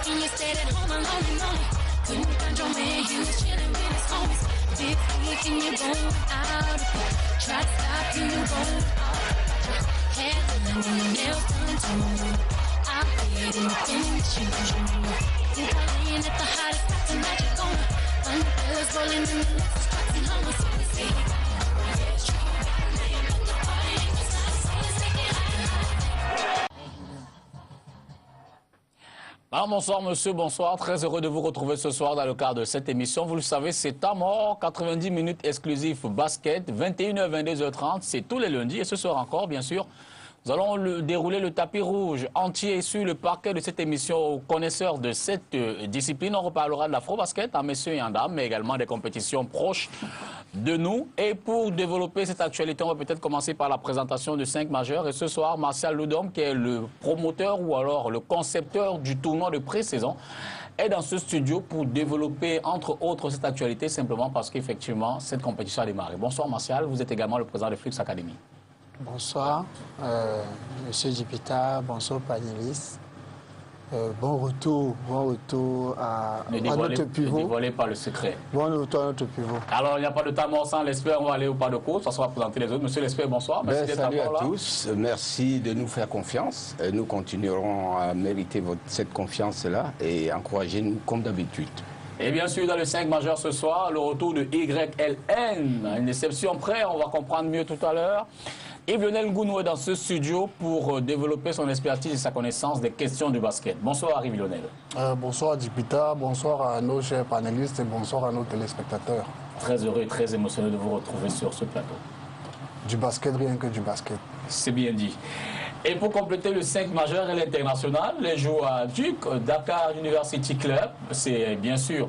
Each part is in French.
And you stayed at home alone and lonely. Couldn't find your man, he was chilling with his homies. This week and you're going out. Try to stop you, you're going out. Hair done and your nails done too. I did anything that you do. Think I'm laying at the hottest spot tonight, you're going. Umbrellas rolling in the next spots and homeless. So we say, yeah, true. Laying at the party, ain't gonna stop, so let's take it high. Bonsoir monsieur, bonsoir, très heureux de vous retrouver ce soir dans le cadre de cette émission. Vous le savez, c'est temps mort, 90 minutes exclusifs basket, 21h, 22h30, c'est tous les lundis et ce soir encore bien sûr. Nous allons dérouler le tapis rouge entier sur le parquet de cette émission aux connaisseurs de cette discipline. On reparlera de l'afro-basket en messieurs et en dames, mais également des compétitions proches de nous. Et pour développer cette actualité, on va peut-être commencer par la présentation de 5 majeurs. Et ce soir, Martial Ludom, qui est le promoteur ou alors le concepteur du tournoi de pré-saison, est dans ce studio pour développer, entre autres, cette actualité, simplement parce qu'effectivement, cette compétition a démarré. Bonsoir Martial, vous êtes également le président de Flux Academy. Bonsoir, Monsieur Djipita, bonsoir panélistes. Bon retour à notre pivot. Ne dévoilez pas le secret. Bon retour à notre pivot. Alors, il n'y a pas de temps mort sans l'espère, on va aller au pas de course, ça sera présenter les autres. Monsieur l'espère, bonsoir. Merci salut à tous, merci de nous faire confiance. Nous continuerons à mériter cette confiance-là et encourager-nous comme d'habitude. Et bien sûr, dans le 5 majeur ce soir, le retour de YLN. Une déception près, on va comprendre mieux tout à l'heure. Yves-Lionel Ngounou est dans ce studio pour développer son expertise et sa connaissance des questions du basket. Bonsoir Yves-Lionel. Bonsoir Djipita, bonsoir à nos chers panélistes et bonsoir à nos téléspectateurs. Très heureux et très émotionnel de vous retrouver sur ce plateau. Du basket, rien que du basket. C'est bien dit. Et pour compléter le 5 majeur et l'international, les joueurs à Duc, Dakar University Club, c'est bien sûr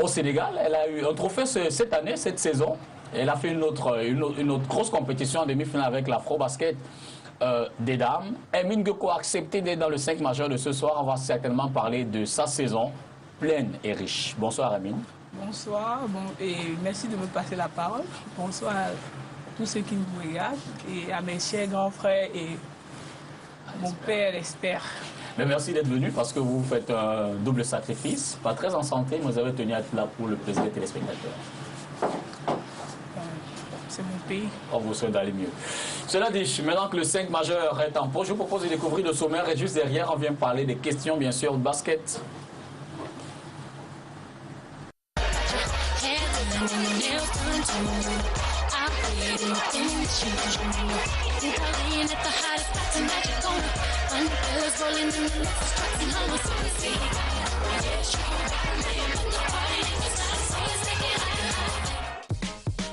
au Sénégal. Elle a eu un trophée cette année, cette saison. Elle a fait une autre grosse compétition en demi-finale avec l'Afro-Basket des dames. Hermine Geko a accepté d'être dans le 5 majeur de ce soir. On va certainement parler de sa saison pleine et riche. Bonsoir Hermine. Bonsoir, et merci de me passer la parole. Bonsoir à tous ceux qui nous regardent et à mes chers grands frères et mon père l'espère. Mais merci d'être venu parce que vous faites un double sacrifice. Pas très en santé, mais vous avez tenu à être là pour le plaisir des téléspectateurs. C'est mon pays. On vous souhaite d'aller mieux. Cela dit, maintenant que le 5 majeur est en pause, je vous propose de découvrir le sommaire et juste derrière, on vient parler des questions, bien sûr, de basket.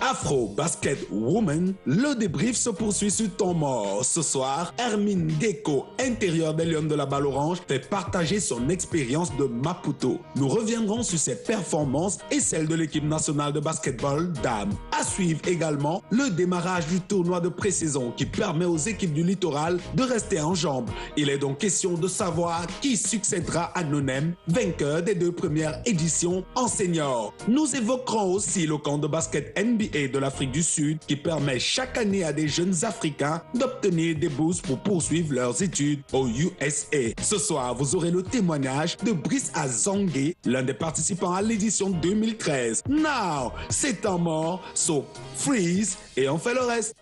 Afro Basket Woman, le débrief se poursuit sur temps mort. Ce soir, Hermine Geko, intérieure des Lions de la Balle Orange, fait partager son expérience de Maputo. Nous reviendrons sur ses performances et celles de l'équipe nationale de basketball dames. À suivre également le démarrage du tournoi de pré-saison qui permet aux équipes du littoral de rester en jambes. Il est donc question de savoir qui succédera à Nonem, vainqueur des 2 premières éditions en senior. Nous évoquerons aussi le camp de basket NBA de l'Afrique du Sud qui permet chaque année à des jeunes Africains d'obtenir des bourses pour poursuivre leurs études au USA. Ce soir, vous aurez le témoignage de Brice Azangue, l'un des participants à l'édition 2013. Now, c'est un mort, so freeze et on fait le reste.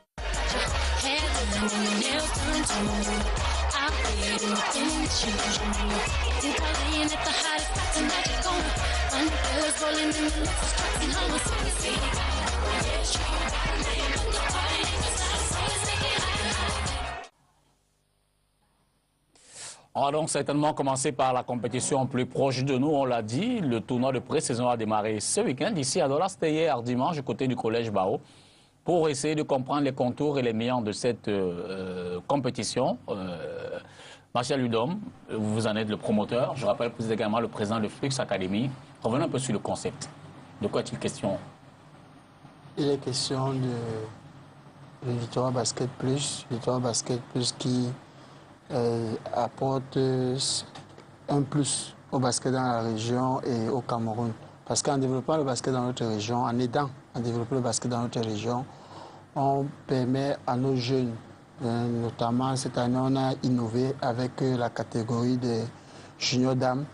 On va donc certainement commencer par la compétition plus proche de nous, on l'a dit. Le tournoi de pré-saison a démarré ce week-end ici à Douala. C'était hier dimanche du côté du collège Bao pour essayer de comprendre les contours et les meilleurs de cette compétition. Martial Ludom, vous en êtes le promoteur. Je rappelle que vous êtes également le président de Flux Academy. Revenons un peu sur le concept. De quoi est-il question? Il est question de Victoire Basket Plus qui apporte un plus au basket dans la région et au Cameroun. Parce qu'en développant le basket dans notre région, en aidant à développer le basket dans notre région, on permet à nos jeunes, notamment cette année, on a innové avec la catégorie des juniors dames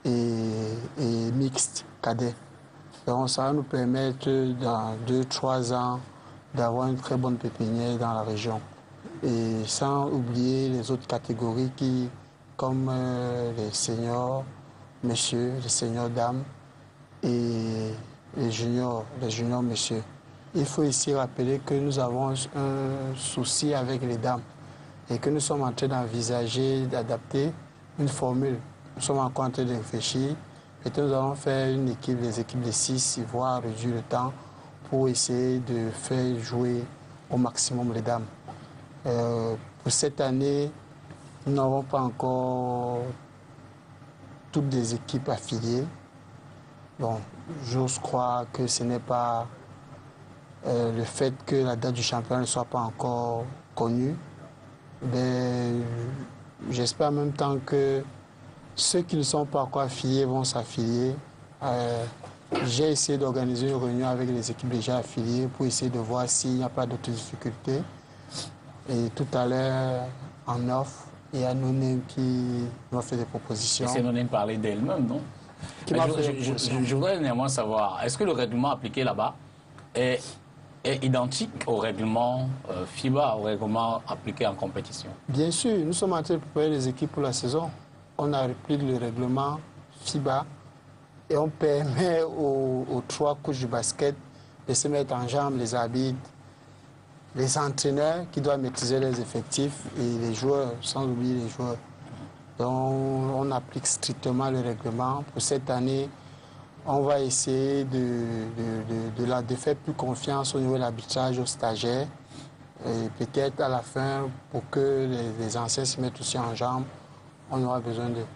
et mixtes cadets. Donc ça va nous permettre dans 2-3 ans d'avoir une très bonne pépinière dans la région. Et sans oublier les autres catégories comme les seniors messieurs, les seniors dames et les juniors messieurs. Il faut ici rappeler que nous avons un souci avec les dames et que nous sommes en train d'envisager d'adapter une formule. Nous sommes encore en train de réfléchir et nous allons faire des équipes de 6, voire réduire le temps pour essayer de faire jouer au maximum les dames. Pour cette année, nous n'avons pas encore toutes des équipes affiliées. Bon, j'ose croire que ce n'est pas le fait que la date du championnat ne soit pas encore connue. Mais j'espère en même temps que ceux qui ne sont pas encore affiliés vont s'affilier. J'ai essayé d'organiser une réunion avec les équipes déjà affiliées pour essayer de voir s'il n'y a pas d'autres difficultés. Et tout à l'heure, en off, il y a Nonem qui m'a fait des propositions. C'est Nonem parler d'elle-même, non? Je voudrais néanmoins savoir, est-ce que le règlement appliqué là-bas est identique au règlement FIBA, au règlement appliqué en compétition? Bien sûr, nous sommes en train de préparer les équipes pour la saison. On a repris le règlement FIBA et on permet aux 3 coachs du basket de se mettre en jambe, les arbitres, les entraîneurs qui doivent maîtriser les effectifs et les joueurs, sans oublier les joueurs. Donc on applique strictement le règlement. Pour cette année, on va essayer de faire plus confiance au niveau de l'arbitrage aux stagiaires. Et peut-être à la fin, pour que les anciens se mettent aussi en jambes, on aura besoin d'eux.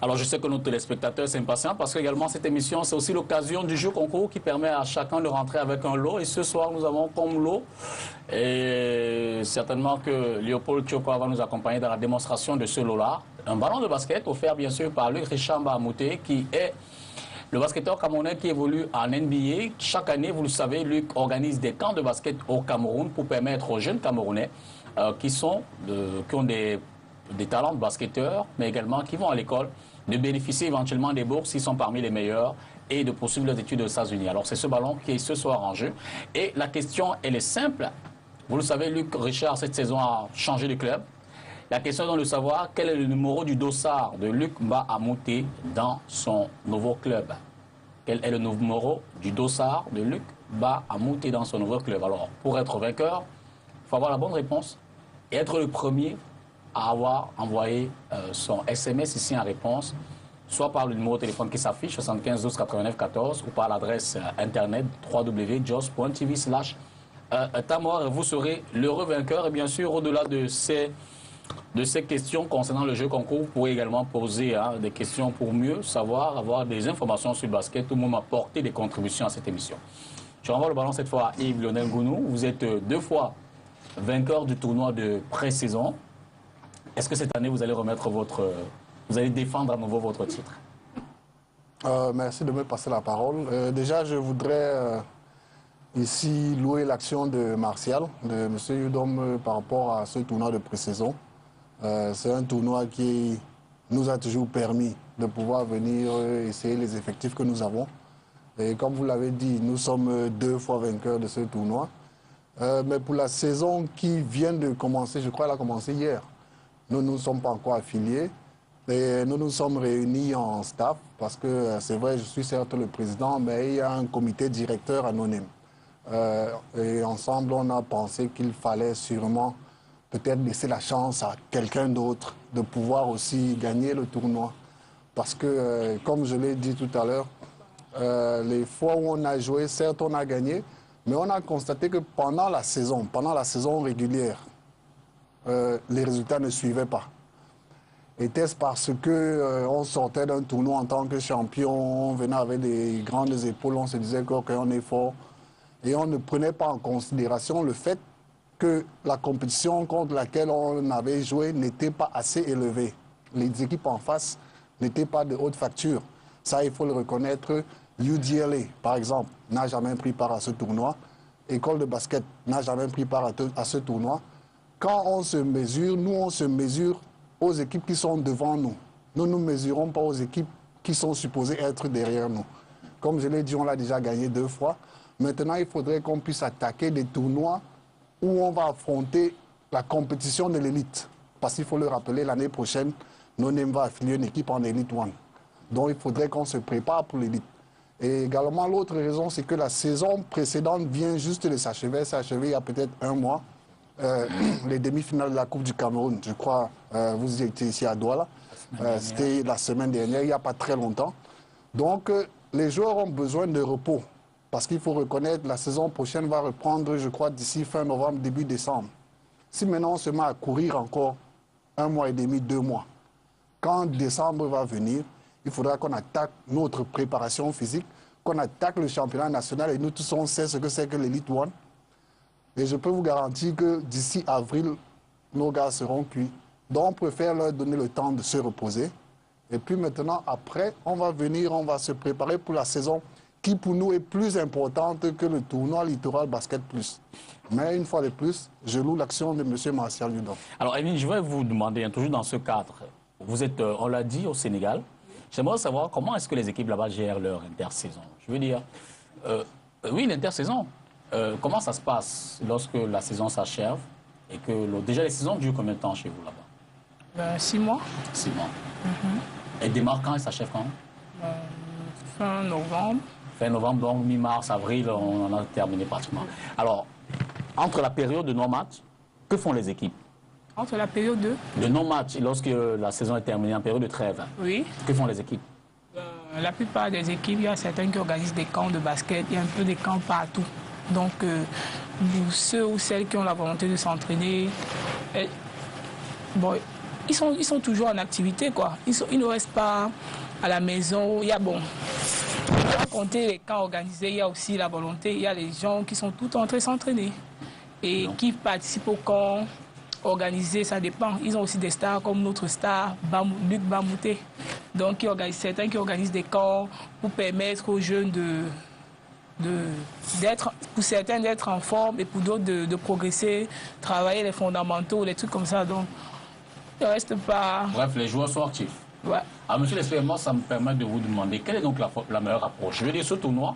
Alors je sais que nos téléspectateurs s'impatientent parce que également cette émission, c'est aussi l'occasion du jeu concours qui permet à chacun de rentrer avec un lot. Et ce soir, nous avons comme lot, et certainement que Léopold Tchopa va nous accompagner dans la démonstration de ce lot-là, un ballon de basket offert bien sûr par Luc Richard Bahamouté, qui est le basketteur camerounais qui évolue en NBA. Chaque année, vous le savez, Luc organise des camps de basket au Cameroun pour permettre aux jeunes Camerounais qui ont des talents de basketteurs, mais également qui vont à l'école, de bénéficier éventuellement des bourses s'ils sont parmi les meilleurs et de poursuivre leurs études aux États-Unis. Alors c'est ce ballon qui est ce soir en jeu. Et la question, elle est simple. Vous le savez, Luc Richard, cette saison, a changé de club. La question est donc de savoir quel est le numéro du dossard de Luc Bahamouté dans son nouveau club. Quel est le numéro du dossard de Luc Bahamouté dans son nouveau club? Alors, pour être vainqueur, il faut avoir la bonne réponse et être le premier à avoir envoyé son SMS ici en réponse, soit par le numéro de téléphone qui s'affiche, 75 12 89 14, ou par l'adresse internet www.jos.tv/Tamor. Vous serez l'heureux vainqueur. Et bien sûr, au-delà de ces questions concernant le jeu concours, vous pourrez également poser des questions pour mieux savoir, avoir des informations sur le basket, tout le monde apporter des contributions à cette émission. Je renvoie le ballon cette fois à Yves Lionel Gounou. Vous êtes 2 fois vainqueur du tournoi de pré-saison. Est-ce que cette année, vous allez vous allez défendre à nouveau votre titre? Merci de me passer la parole. Déjà, je voudrais ici louer l'action de Martial, de M. Yudom, par rapport à ce tournoi de pré-saison. C'est un tournoi qui nous a toujours permis de pouvoir venir essayer les effectifs que nous avons. Et comme vous l'avez dit, nous sommes 2 fois vainqueurs de ce tournoi. Mais pour la saison qui vient de commencer, je crois qu'elle a commencé hier. Nous ne sommes pas encore affiliés et nous nous sommes réunis en staff parce que c'est vrai, je suis certes le président, mais il y a un comité directeur anonyme. Et ensemble, on a pensé qu'il fallait sûrement peut-être laisser la chance à quelqu'un d'autre de pouvoir aussi gagner le tournoi. Parce que, comme je l'ai dit tout à l'heure, les fois où on a joué, certes, on a gagné, mais on a constaté que pendant la saison régulière, les résultats ne suivaient pas. Était-ce parce qu'on sortait d'un tournoi en tant que champion, on venait avec des grandes épaules, on se disait qu'on est fort, et on ne prenait pas en considération le fait que la compétition contre laquelle on avait joué n'était pas assez élevée. Les équipes en face n'étaient pas de haute facture. Ça, il faut le reconnaître. UDLA, par exemple, n'a jamais pris part à ce tournoi. École de basket n'a jamais pris part à ce tournoi. Quand on se mesure, nous, on se mesure aux équipes qui sont devant nous. Nous ne nous mesurons pas aux équipes qui sont supposées être derrière nous. Comme je l'ai dit, on l'a déjà gagné 2 fois. Maintenant, il faudrait qu'on puisse attaquer des tournois où on va affronter la compétition de l'élite. Parce qu'il faut le rappeler, l'année prochaine, NONEM va affilier une équipe en Elite One. Donc il faudrait qu'on se prépare pour l'élite. Et également, l'autre raison, c'est que la saison précédente vient juste de s'achever. Ça s'est achevé il y a peut-être 1 mois. Les demi-finales de la Coupe du Cameroun, je crois, vous étiez ici à Douala. C'était la semaine dernière, il n'y a pas très longtemps. Donc, les joueurs ont besoin de repos. Parce qu'il faut reconnaître, la saison prochaine va reprendre, je crois, d'ici fin novembre, début décembre. Si maintenant on se met à courir encore 1 mois et demi, 2 mois, quand décembre va venir, il faudra qu'on attaque notre préparation physique, qu'on attaque le championnat national. Et nous tous, on sait ce que c'est que l'Elite One. Et je peux vous garantir que d'ici avril, nos gars seront cuits. Donc on préfère leur donner le temps de se reposer. Et puis maintenant, après, on va venir, on va se préparer pour la saison qui pour nous est plus importante que le tournoi Littoral Basket Plus. Mais une fois de plus, je loue l'action de M. Martial Ludon. Alors, Emile, je vais vous demander, toujours dans ce cadre, vous êtes, on l'a dit, au Sénégal. J'aimerais savoir comment est-ce que les équipes là-bas gèrent leur intersaison. Je veux dire, oui, l'intersaison, comment ça se passe lorsque la saison s'achève et que déjà les saisons durent combien de temps chez vous là-bas? 6 mois. 6 mois. Elle démarre quand et s'achève quand? Fin novembre. Fin novembre, donc mi-mars, avril, on en a terminé pratiquement. Alors, entre la période de non-match, que font les équipes? Entre la période de non-match, lorsque la saison est terminée, en période de trêve, oui. Que font les équipes? La plupart des équipes, il y a certaines qui organisent des camps de basket, il y a un peu des camps partout. Donc, pour ceux ou celles qui ont la volonté de s'entraîner, bon, ils sont toujours en activité, quoi. Ils ne restent pas à la maison. Il y a, bon, sans compter les camps organisés, il y a aussi la volonté, il y a les gens qui sont tout en train de s'entraîner et qui participent au camp organisé, ça dépend. Ils ont aussi des stars comme notre star, Luc Bamouté. Donc, certains qui organisent des camps pour permettre aux jeunes pour certains d'être en forme et pour d'autres de progresser, travailler les fondamentaux, les trucs comme ça. Donc, il ne reste pas... Bref, les joueurs sont actifs. Ouais. Alors, monsieur l'expérience, ça me permet de vous demander quelle est donc la meilleure approche. Je veux dire, ce tournoi,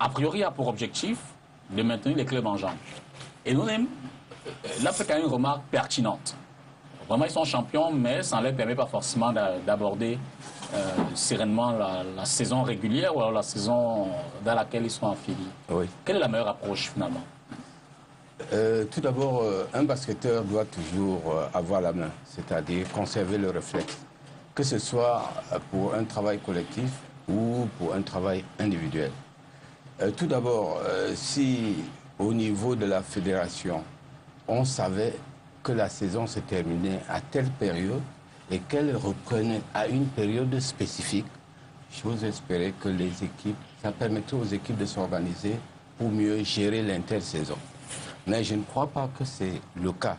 a priori, a pour objectif de maintenir les clubs en jambes. Et nous-mêmes, l'Afrique a une remarque pertinente. Vraiment, ils sont champions, mais ça ne leur permet pas forcément d'aborder sereinement la saison régulière ou alors la saison dans laquelle ils sont affiliés. Oui. Quelle est la meilleure approche, finalement? Tout d'abord, un basketteur doit toujours avoir la main, c'est-à-dire conserver le réflexe, que ce soit pour un travail collectif ou pour un travail individuel. Tout d'abord, si au niveau de la fédération, on savait que la saison se terminait à telle période et qu'elle reprenait à une période spécifique, j'ose espérer que les équipes, ça permettrait aux équipes de s'organiser pour mieux gérer l'intersaison. Mais je ne crois pas que c'est le cas.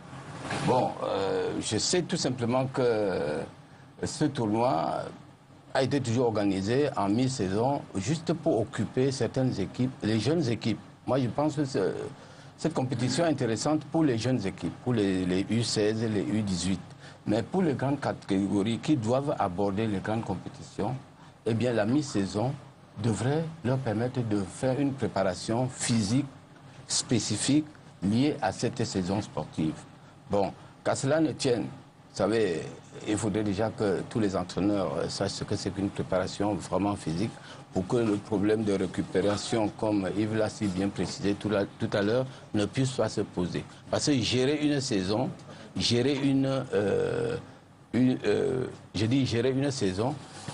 Bon, je sais tout simplement que ce tournoi a été toujours organisé en mi-saison juste pour occuper certaines équipes, les jeunes équipes. Moi, je pense que cette compétition est intéressante pour les jeunes équipes, pour les U16 et les U18. Mais pour les grandes catégories qui doivent aborder les grandes compétitions, eh bien, la mi-saison devrait leur permettre de faire une préparation physique spécifique liée à cette saison sportive. Bon, qu'à cela ne tienne, vous savez, il faudrait déjà que tous les entraîneurs sachent ce que c'est qu'une préparation vraiment physique pour que le problème de récupération, comme Yves l'a si bien précisé tout à l'heure, ne puisse pas se poser. Parce que gérer une saison, gérer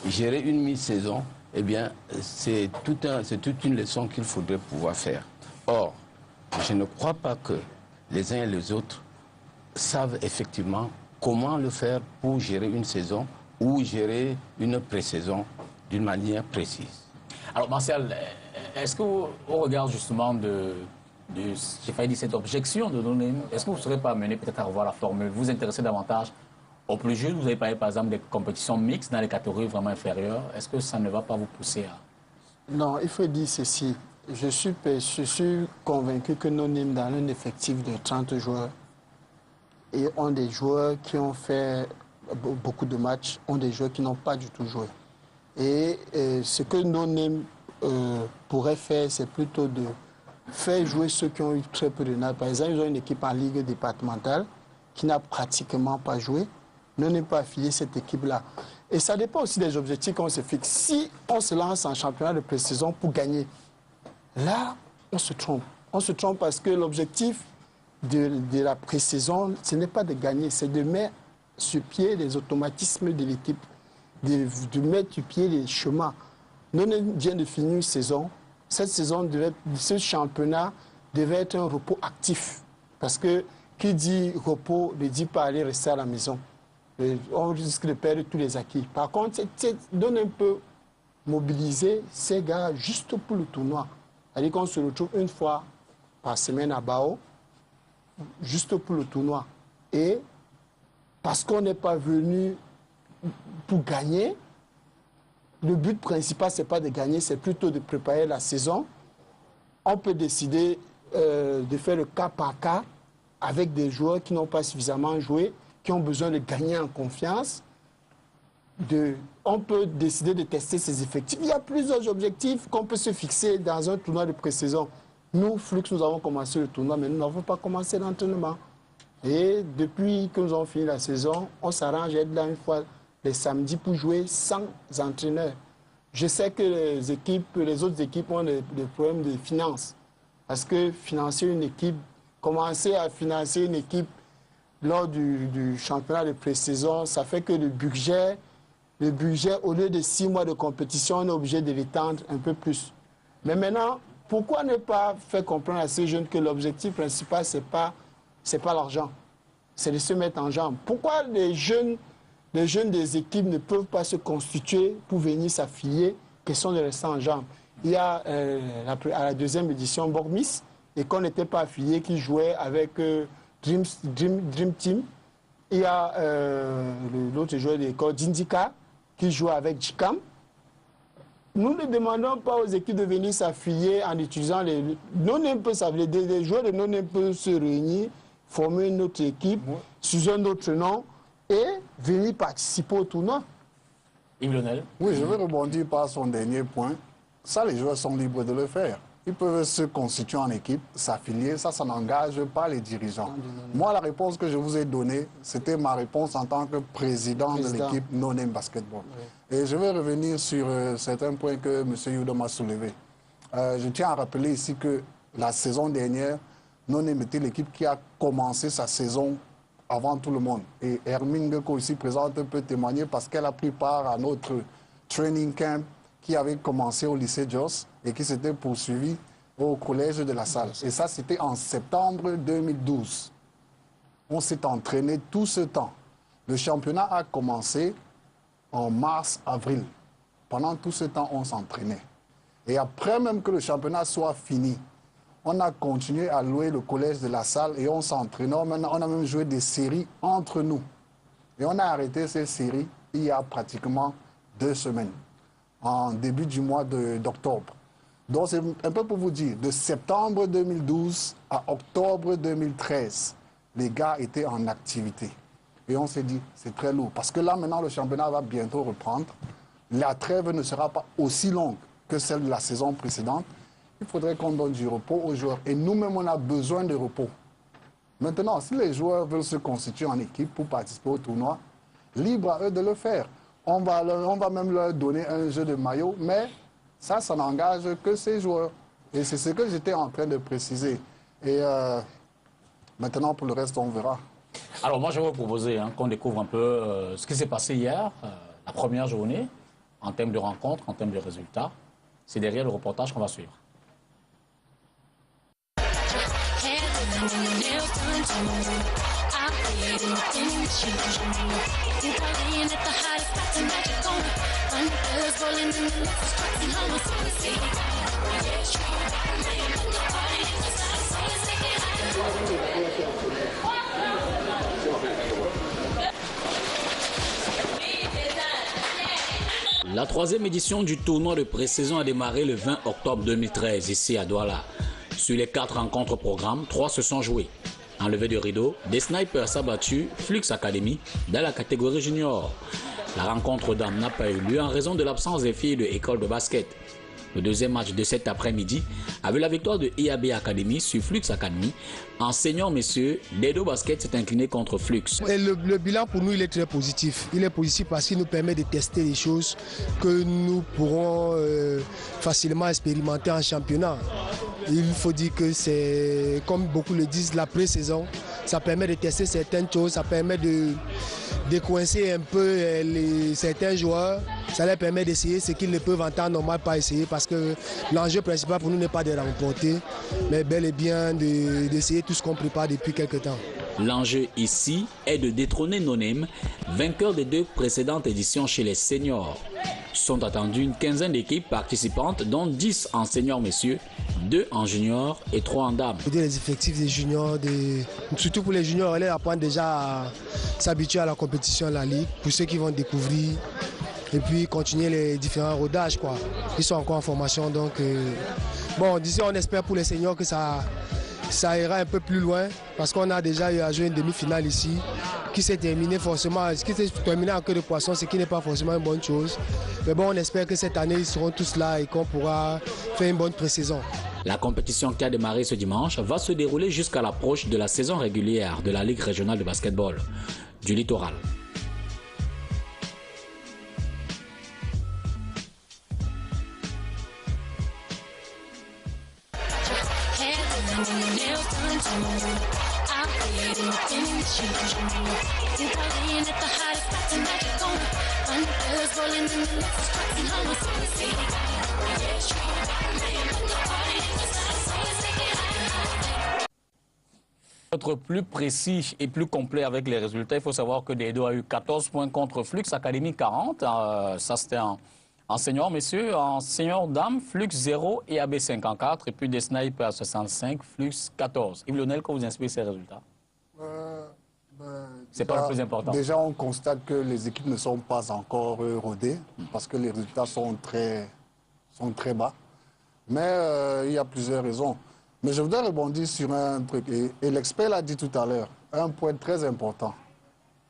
gérer une mi-saison, eh bien, c'est toute une leçon qu'il faudrait pouvoir faire. Or, je ne crois pas que les uns et les autres savent effectivement comment le faire pour gérer une saison ou gérer une pré-saison d'une manière précise. Alors, Martial, est-ce qu'au regard justement j'ai failli dire cette objection de donner, est-ce que vous ne serez pas amené peut-être à revoir la formule, vous intéressez davantage aux plus jeunes? Vous avez parlé par exemple des compétitions mixtes dans les catégories vraiment inférieures. Est-ce que ça ne va pas vous pousser Non, il faut dire ceci. Je suis convaincu que nos NIM, dans un effectif de 30 joueurs, et ont des joueurs qui ont fait beaucoup de matchs, ont des joueurs qui n'ont pas du tout joué. Et ce que nos NIM pourraient faire, c'est plutôt de faire jouer ceux qui ont eu très peu de matchs. Par exemple, ils ont une équipe en ligue départementale qui n'a pratiquement pas joué. Nous n'avons pas affilié cette équipe-là. Et ça dépend aussi des objectifs qu'on se fixe. Si on se lance en championnat de pré-saison pour gagner, là, on se trompe. On se trompe parce que l'objectif de la pré-saison, ce n'est pas de gagner, c'est de mettre sur pied les automatismes de l'équipe, de mettre sur pied les chemins. Nous viens de finir une saison. Cette saison, ce championnat devait être un repos actif. Parce que qui dit repos ne dit pas aller rester à la maison. On risque de perdre tous les acquis. Par contre, donne un peu mobiliser ces gars juste pour le tournoi. C'est-à-dire qu'on se retrouve une fois par semaine à Bao, juste pour le tournoi. Et parce qu'on n'est pas venu pour gagner, le but principal, ce n'est pas de gagner, c'est plutôt de préparer la saison. On peut décider de faire le cas par cas avec des joueurs qui n'ont pas suffisamment joué, qui ont besoin de gagner en confiance. On peut décider de tester ses effectifs. Il y a plusieurs objectifs qu'on peut se fixer dans un tournoi de pré-saison. Nous, Flux, nous avons commencé le tournoi, mais nous n'avons pas commencé l'entraînement. Et depuis que nous avons fini la saison, on s'arrange à être là une fois les samedis pour jouer sans entraîneur. Je sais que les autres équipes ont des problèmes de finances. Parce que financer une équipe, commencer à financer une équipe lors du championnat de pré-saison, ça fait que le budget, au lieu de 6 mois de compétition, on est obligé de l'étendre un peu plus. Mais maintenant, pourquoi ne pas faire comprendre à ces jeunes que l'objectif principal, ce n'est pas l'argent, c'est de se mettre en jambe? Pourquoi les jeunes des équipes ne peuvent pas se constituer pour venir s'affilier, question de rester en jambe? Il y a à la deuxième édition Bormis, et qu'on n'était pas affilié, qui jouait avec Dream Team. Il y a l'autre joueur de l'école d'Indica qui joue avec JICAM. Nous ne demandons pas aux équipes de venir s'affilier en utilisant les non-name peuvent s'affilier. Des joueurs de non-name peuvent se réunir, former une autre équipe sous un autre nom et venir participer au tournoi. Yves Lionel. Oui, je vais rebondir par son dernier point. Ça, les joueurs sont libres de le faire. Ils peuvent se constituer en équipe, s'affilier, ça n'engage pas les dirigeants. Moi, la réponse que je vous ai donnée, c'était ma réponse en tant que président de l'équipe No-Name Basketball. Oui. Et je vais revenir sur certains points que M. Youdom a soulevés. Je tiens à rappeler ici que la saison dernière, No-Name était l'équipe qui a commencé sa saison avant tout le monde. Et Hermine Geko, ici présente, peut témoigner parce qu'elle a pris part à notre training camp qui avait commencé au lycée Jos et qui s'était poursuivi au collège de la Salle. Et ça, c'était en septembre 2012. On s'est entraîné tout ce temps. Le championnat a commencé en mars-avril. Pendant tout ce temps, on s'entraînait. Et après même que le championnat soit fini, on a continué à louer le collège de la Salle et on s'entraînait. On a même joué des séries entre nous. Et on a arrêté ces séries il y a pratiquement 2 semaines. En début du mois d'octobre. Donc c'est un peu pour vous dire, de septembre 2012 à octobre 2013, les gars étaient en activité. Et on s'est dit, c'est très lourd. Parce que là, maintenant, le championnat va bientôt reprendre. La trêve ne sera pas aussi longue que celle de la saison précédente. Il faudrait qu'on donne du repos aux joueurs. Et nous-mêmes, on a besoin de repos. Maintenant, si les joueurs veulent se constituer en équipe pour participer au tournoi, libre à eux de le faire. On va même leur donner un jeu de maillot, mais ça n'engage que ces joueurs. Et c'est ce que j'étais en train de préciser. Et maintenant, pour le reste, on verra. Alors moi, je vais vous proposer qu'on découvre un peu ce qui s'est passé hier, la première journée, en termes de rencontres, en termes de résultats. C'est derrière le reportage qu'on va suivre. La La troisième édition du tournoi de pré-saison a démarré le 20 octobre 2013 ici à Douala. Sur les 4 rencontres au programme, 3 se sont jouées. En levée de rideau, des snipers a battu Flux Academy dans la catégorie junior. La rencontre d'âme n'a pas eu lieu en raison de l'absence des filles de l'école de basket. Le deuxième match de cet après-midi avait la victoire de IAB Academy sur Flux Academy. En senior, messieurs, Dedo Basket s'est incliné contre Flux. Et le bilan pour nous, il est très positif. Il est positif parce qu'il nous permet de tester des choses que nous pourrons facilement expérimenter en championnat. Il faut dire que c'est, comme beaucoup le disent, la pré-saison. Ça permet de tester certaines choses, ça permet de décoincer un peu certains joueurs. Ça leur permet d'essayer ce qu'ils ne peuvent en temps normal pas essayer parce que l'enjeu principal pour nous n'est pas de remporter, mais bel et bien d'essayer tout ce qu'on prépare depuis quelques temps. L'enjeu ici est de détrôner Nonem, vainqueur des 2 précédentes éditions chez les seniors. Sont attendues une quinzaine d'équipes participantes, dont 10 en seniors messieurs, 2 en juniors et 3 en dames. Les effectifs des juniors, surtout pour les juniors, ils apprennent déjà à s'habituer à la compétition, à la ligue, pour ceux qui vont découvrir et puis continuer les différents rodages, quoi. Ils sont encore en formation, donc bon, d'ici on espère pour les seniors que ça ira un peu plus loin parce qu'on a déjà eu à jouer une demi-finale ici qui s'est terminée en queue de poisson, ce qui n'est pas forcément une bonne chose. Mais bon, on espère que cette année, ils seront tous là et qu'on pourra faire une bonne pré-saison. La compétition qui a démarré ce dimanche va se dérouler jusqu'à l'approche de la saison régulière de la Ligue régionale de basketball du littoral. Être plus précis et plus complet avec les résultats, il faut savoir que Dedo a eu 14 points contre Flux Academy 40. Ça, c'était en senior, messieurs. En senior dames, Flux 0 et AB 54. Et puis des snipers 65, Flux 14. Yves Lionel, quand vous inspirez ces résultats? C'est pas le plus important. Déjà, on constate que les équipes ne sont pas encore rodées parce que les résultats sont très bas. Mais il y a plusieurs raisons. Mais je voudrais rebondir sur un truc. Et l'expert l'a dit tout à l'heure. Un point très important.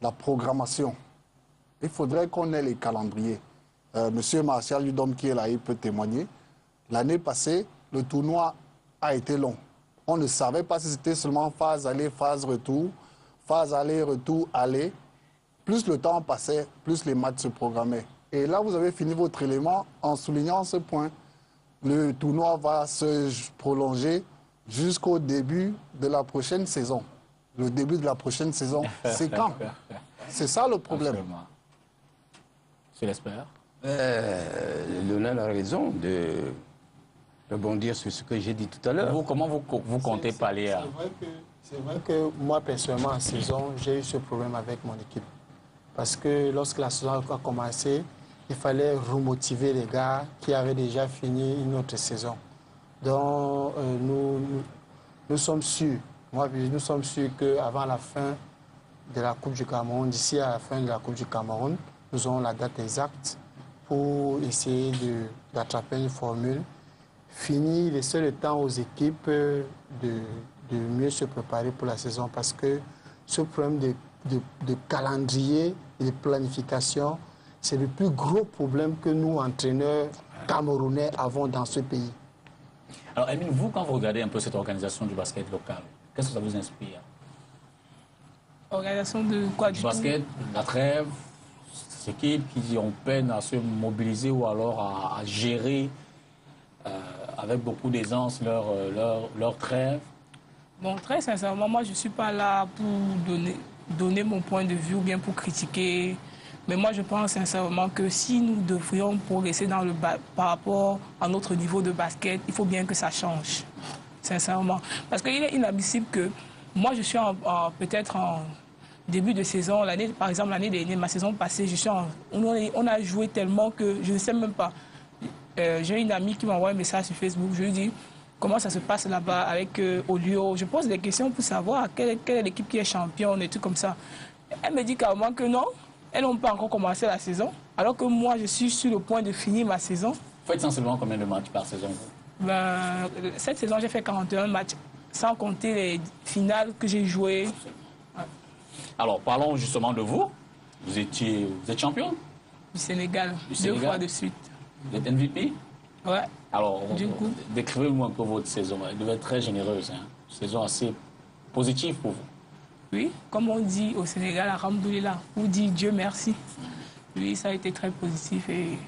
La programmation. Il faudrait qu'on ait les calendriers. Monsieur Martial Ludom, qui est là, il peut témoigner. L'année passée, le tournoi a été long. On ne savait pas si c'était seulement phase aller, phase retour. Phase aller, retour, aller. Plus le temps passait, plus les matchs se programmaient. Et là, vous avez fini votre élément en soulignant ce point. Le tournoi va se prolonger jusqu'au début de la prochaine saison. Le début de la prochaine saison, c'est quand? C'est ça le problème. Absolument. Je l'espère. Lionel a raison de rebondir sur ce que j'ai dit tout à l'heure. Vous, comment vous comptez pallier à... C'est vrai que moi, personnellement, en saison, j'ai eu ce problème avec mon équipe. Parce que lorsque la saison a commencé, il fallait remotiver les gars qui avaient déjà fini une autre saison. Donc, nous sommes sûrs, nous sommes sûrs qu'avant la fin de la Coupe du Cameroun, d'ici à la fin de la Coupe du Cameroun, nous aurons la date exacte pour essayer d'attraper une formule. Fini, laisser le temps aux équipes de mieux se préparer pour la saison parce que ce problème de calendrier et de planification, c'est le plus gros problème que nous, entraîneurs camerounais, avons dans ce pays. Alors, Emile, vous, quand vous regardez un peu cette organisation du basket local, qu'est-ce que ça vous inspire? Organisation de quoi du basket, la trêve, ces équipes qui ont peine à se mobiliser ou alors à gérer avec beaucoup d'aisance leur trêve. Bon, très sincèrement, moi, je ne suis pas là pour donner mon point de vue ou bien pour critiquer. Mais moi, je pense sincèrement que si nous devrions progresser par rapport à notre niveau de basket, il faut bien que ça change, sincèrement. Parce qu'il est inadmissible que moi, je suis peut-être en début de saison, par exemple l'année dernière, ma saison passée, on a joué tellement que je ne sais même pas. J'ai une amie qui m'envoie un message sur Facebook, je lui dis comment ça se passe là-bas avec Olio. Je pose des questions pour savoir quelle est l'équipe qui est championne et tout comme ça. Elle me dit carrément que non. elles n'ont pas encore commencé la saison, alors que moi, je suis sur le point de finir ma saison. Vous faites sensiblement combien de matchs par saison? Ben, cette saison, j'ai fait 41 matchs, sans compter les finales que j'ai jouées. Alors, parlons justement de vous. Vous êtes champion Du Sénégal, Sénégal. 2 fois de suite. Vous êtes MVP? Ouais. Alors, Du coup. décrivez-nous un peu votre saison. Elle devait être très généreuse. Hein. Saison assez positive pour vous. Oui, comme on dit au Sénégal, alhamdoulilah, on dit Dieu merci. Oui, ça a été très positif et...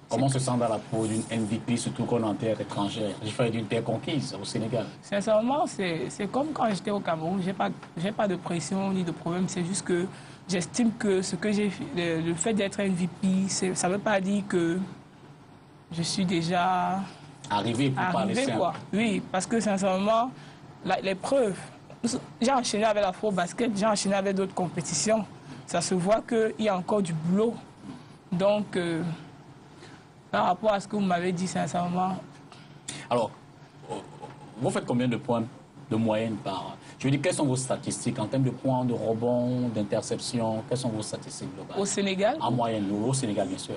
Comment se sent dans la peau d'une MVP, surtout qu'on est en terre étrangère? J'ai fait d'une terre conquise au Sénégal. Sincèrement, c'est comme quand j'étais au Cameroun. J'ai pas de pression ni de problème. C'est juste que j'estime que ce que j'ai fait, le fait d'être MVP, ça ne veut pas dire que je suis déjà Arrivé pour parler simple. quoi. Oui, parce que sincèrement, l'épreuve, j'ai enchaîné avec l'afro-basket, j'ai enchaîné avec d'autres compétitions. Ça se voit qu'il y a encore du boulot. Donc, par rapport à ce que vous m'avez dit, sincèrement... Alors, vous faites combien de points de moyenne par... Je veux dire, quelles sont vos statistiques en termes de points, de rebonds, d'interceptions? Quelles sont vos statistiques globales? Au Sénégal? En moyenne, au Sénégal, bien sûr.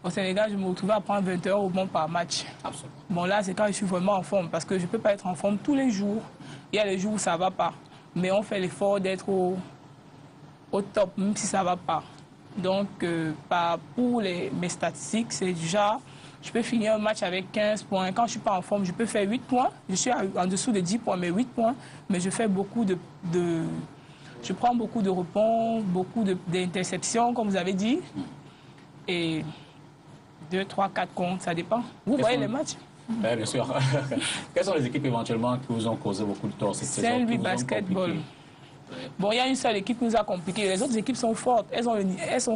Au Sénégal, je me retrouvais à prendre 21 rebonds par match. Absolument. Bon, là, c'est quand je suis vraiment en forme, parce que je ne peux pas être en forme tous les jours. Il y a les jours où ça ne va pas. Mais on fait l'effort d'être au top, même si ça ne va pas. Donc, pour mes statistiques, c'est déjà, je peux finir un match avec 15 points. Quand je ne suis pas en forme, je peux faire 8 points. Je suis en dessous de 10 points, mais 8 points. Mais je fais beaucoup je prends beaucoup de rebonds, beaucoup d'interceptions, comme vous avez dit. Et 2, 3, 4 comptes, ça dépend. Vous voyez les matchs? Oui, bien sûr. Quelles sont les équipes éventuellement qui vous ont causé beaucoup de tort cette saison? Saint-Louis Basketball. Bon, il y a une seule équipe qui nous a compliqué. Les autres équipes sont fortes.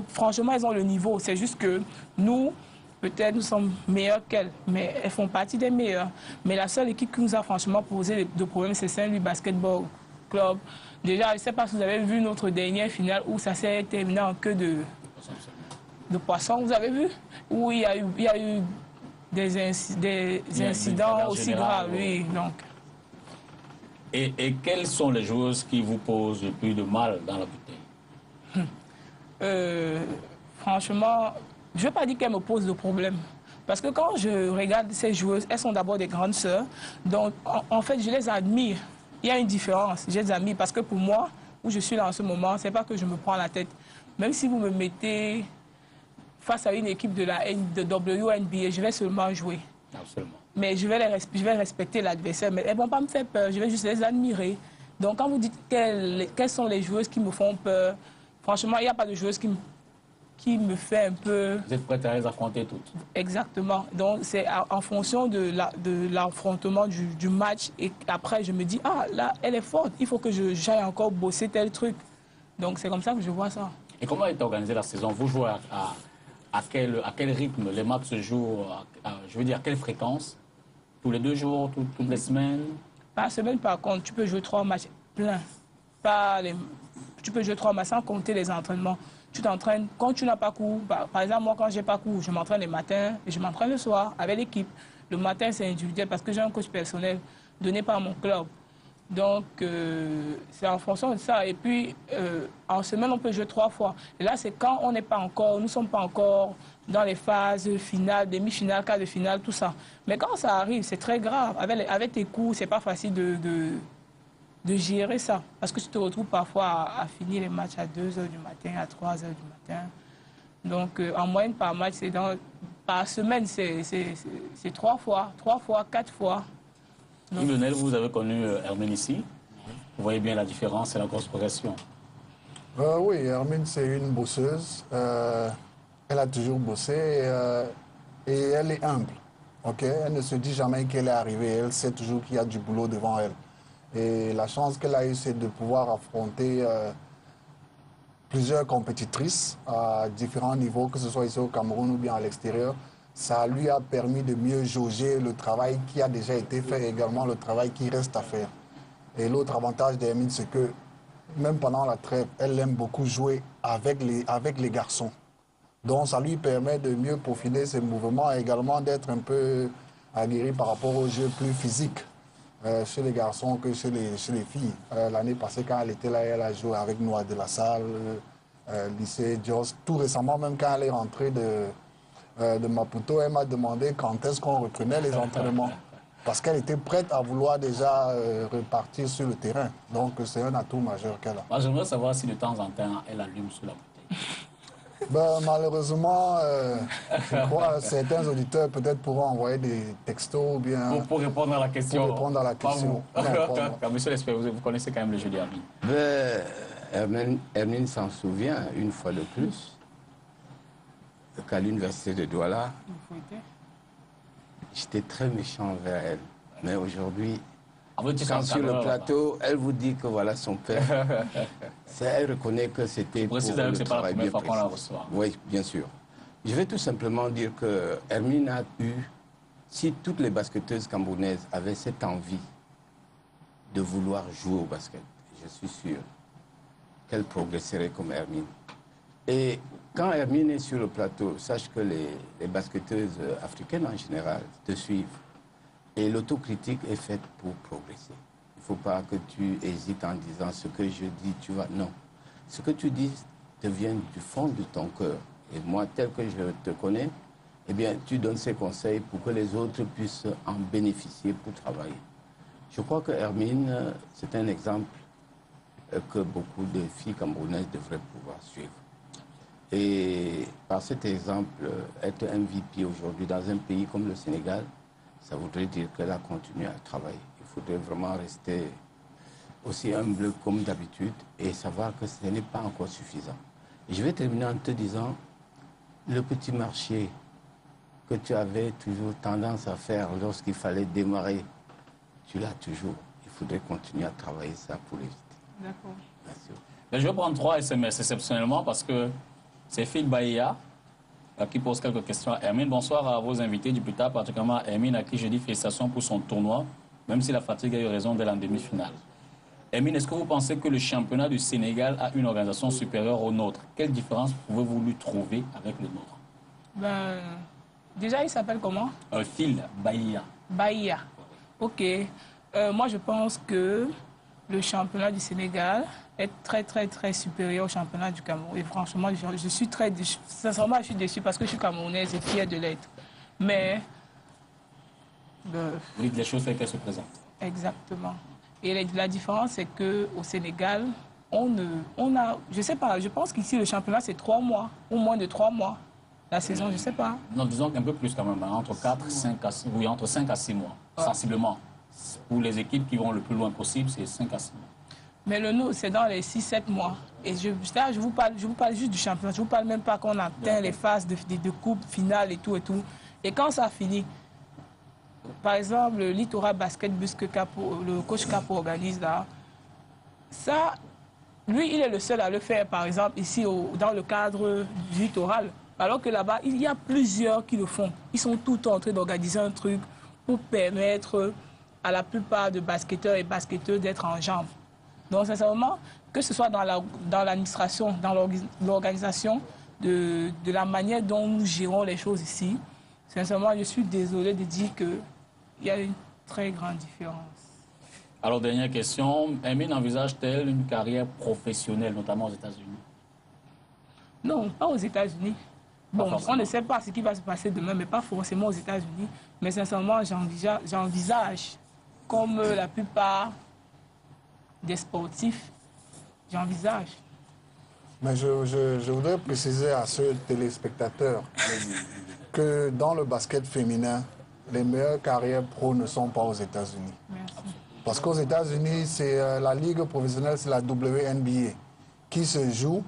Franchement, elles ont le niveau. C'est juste que nous, peut-être, nous sommes meilleurs qu'elles. Mais elles font partie des meilleures. Mais la seule équipe qui nous a franchement posé de problèmes, c'est Saint-Louis Basketball Club. Déjà, je ne sais pas si vous avez vu notre dernière finale où ça s'est terminé en queue de poisson. Vous avez vu? Où il y a eu des incidents aussi graves. Oui, donc... Et quelles sont les joueuses qui vous posent le plus de mal dans la bouteille? Franchement, je ne vais pas dire qu'elles me posent de problème. Parce que quand je regarde ces joueuses, elles sont d'abord des grandes sœurs. Donc, en fait, je les admire. Il y a une différence. Je les admire parce que pour moi, où je suis là en ce moment, ce n'est pas que je me prends la tête. Même si vous me mettez face à une équipe de WNBA, je vais seulement jouer. Absolument. Mais je vais respecter l'adversaire, mais elles ne vont pas me faire peur, je vais juste les admirer. Donc quand vous dites quelles sont les joueuses qui me font peur, franchement, il n'y a pas de joueuse qui me fait un peu... Vous êtes prête à les affronter toutes? Exactement. Donc c'est en fonction de l'affrontement du match, et après je me dis, ah là, elle est forte, il faut que j'aille encore bosser tel truc. Donc c'est comme ça que je vois ça. Et comment est organisée la saison? Vous jouez à quel rythme les matchs se jouent? Je veux dire, à quelle fréquence? Tous les 2 jours, toutes les semaines? Par semaine, par contre, tu peux jouer 3 matchs pleins. Tu peux jouer 3 matchs sans compter les entraînements. Tu t'entraînes. Quand tu n'as pas cours, par exemple, moi, quand je n'ai pas cours, je m'entraîne le matin et je m'entraîne le soir avec l'équipe. Le matin, c'est individuel parce que j'ai un coach personnel donné par mon club. Donc, c'est en fonction de ça. Et puis, en semaine, on peut jouer 3 fois. Et là, c'est quand on n'est pas encore, nous ne sommes pas encore dans les phases finales, demi-finales, quart de finale, tout ça. Mais quand ça arrive, c'est très grave. Avec tes cours, c'est pas facile de gérer ça. Parce que tu te retrouves parfois à finir les matchs à 2 h du matin, à 3 h du matin. Donc, en moyenne, par match, par semaine, c'est 3 fois, 4 fois. Lionel, vous avez connu Hermine ici. Vous voyez bien la différence et la grosse progression. Oui, Hermine, c'est une bosseuse. Elle a toujours bossé et elle est humble. Okay? Elle ne se dit jamais qu'elle est arrivée. Elle sait toujours qu'il y a du boulot devant elle. Et la chance qu'elle a eue, c'est de pouvoir affronter plusieurs compétitrices à différents niveaux, que ce soit ici au Cameroun ou bien à l'extérieur. Ça lui a permis de mieux jauger le travail qui a déjà été fait et également le travail qui reste à faire. Et l'autre avantage d'Hermine, c'est que même pendant la trêve, elle aime beaucoup jouer avec les garçons. Donc ça lui permet de mieux peaufiner ses mouvements et également d'être un peu aguerri par rapport aux jeux plus physiques. chez les garçons que chez les filles. L'année passée, quand elle était là, elle a joué avec Noah de la Salle, lycée Jos. Tout récemment, même quand elle est rentrée de Maputo, elle m'a demandé quand est-ce qu'on reprenait les entraînements. Parce qu'elle était prête à vouloir déjà repartir sur le terrain. Donc c'est un atout majeur qu'elle a. Moi, j'aimerais savoir si de temps en temps, elle allume sous la bouteille. Ben, malheureusement, je crois que certains auditeurs peut-être pourront envoyer des textos ou bien... Pour répondre à la question. Pour répondre à la question. Monsieur l'espère, vous connaissez quand même le jeu d'Hermine. Hermine s'en souvient une fois de plus qu'à l'université de Douala, j'étais très méchant envers elle. Mais aujourd'hui, quand sur le plateau, elle vous dit que voilà son père, elle reconnaît que c'était pour le travail bien précis. Oui, bien sûr. Je vais tout simplement dire que Hermine a eu, si toutes les basketteuses camerounaises avaient cette envie de vouloir jouer au basket, je suis sûr qu'elle progresserait comme Hermine. Et quand Hermine est sur le plateau, sache que les basketteuses africaines en général te suivent. Et l'autocritique est faite pour progresser. Il ne faut pas que tu hésites en disant ce que je dis, tu vas... Non. Ce que tu dis te vient du fond de ton cœur. Et moi, tel que je te connais, eh bien, tu donnes ces conseils pour que les autres puissent en bénéficier pour travailler. Je crois que Hermine, c'est un exemple que beaucoup de filles camerounaises devraient pouvoir suivre. Et par cet exemple, être MVP aujourd'hui dans un pays comme le Sénégal, ça voudrait dire qu'elle a continué à travailler. Il faudrait vraiment rester aussi humble comme d'habitude et savoir que ce n'est pas encore suffisant. Et je vais terminer en te disant, le petit marché que tu avais toujours tendance à faire lorsqu'il fallait démarrer, tu l'as toujours. Il faudrait continuer à travailler ça pour l'éviter. D'accord. Merci. Mais je vais prendre 3 SMS exceptionnellement parce que c'est Phil Bahia qui pose quelques questions à Hermine. Bonsoir à vos invités du PUTA, particulièrement Hermine, à qui je dis félicitations pour son tournoi, même si la fatigue a eu raison dès la demi-finale. Hermine, est-ce que vous pensez que le championnat du Sénégal a une organisation supérieure au nôtre? Quelle différence pouvez-vous lui trouver avec le nôtre? Ben, déjà, il s'appelle comment? Phil Bahia. Bahia. Ok. Moi, je pense que le championnat du Sénégal est très supérieur au championnat du Cameroun. Et franchement, je suis très déçu. Sincèrement, je suis déçu parce que je suis camerounaise et fière de l'être. Mais... Vous dites les choses telles qu'elles se présentent. Exactement. Et la différence, c'est qu'au Sénégal, on a... Je sais pas, je pense qu'ici, le championnat, c'est 3 mois, ou moins de 3 mois. La saison, je sais pas. Non, disons qu'un peu plus quand même, hein, entre 5 à 6 mois, sensiblement. Pour les équipes qui vont le plus loin possible, c'est 5 à 6 mois. Mais le nôtre, c'est dans les 6-7 mois. Et là, je vous parle juste du championnat. Je ne vous parle même pas qu'on atteint les phases de coupe finale et tout et tout. Et quand ça finit, par exemple, le Littoral Basket Bus que le coach Capo organise là, ça, lui, il est le seul à le faire, par exemple, ici, dans le cadre du Littoral. Alors que là-bas, il y a plusieurs qui le font. Ils sont tout le temps en train d'organiser un truc pour permettre à la plupart de basketteurs et basketteuses d'être en jambes. Donc, sincèrement, que ce soit dans l'administration, dans l'organisation, de la manière dont nous gérons les choses ici, sincèrement, je suis désolé de dire qu'il y a une très grande différence. Alors, dernière question. Hermine envisage-t-elle une carrière professionnelle, notamment aux États-Unis? Non, pas aux États-Unis. Bon, on ne sait pas ce qui va se passer demain, mais pas forcément aux États-Unis. Mais sincèrement, j'envisage, comme la plupart des sportifs, j'envisage. Mais je voudrais préciser à ceux téléspectateurs que dans le basket féminin, les meilleures carrières pro ne sont pas aux États-Unis. Parce qu'aux États-Unis, c'est la ligue professionnelle, c'est la WNBA, qui se joue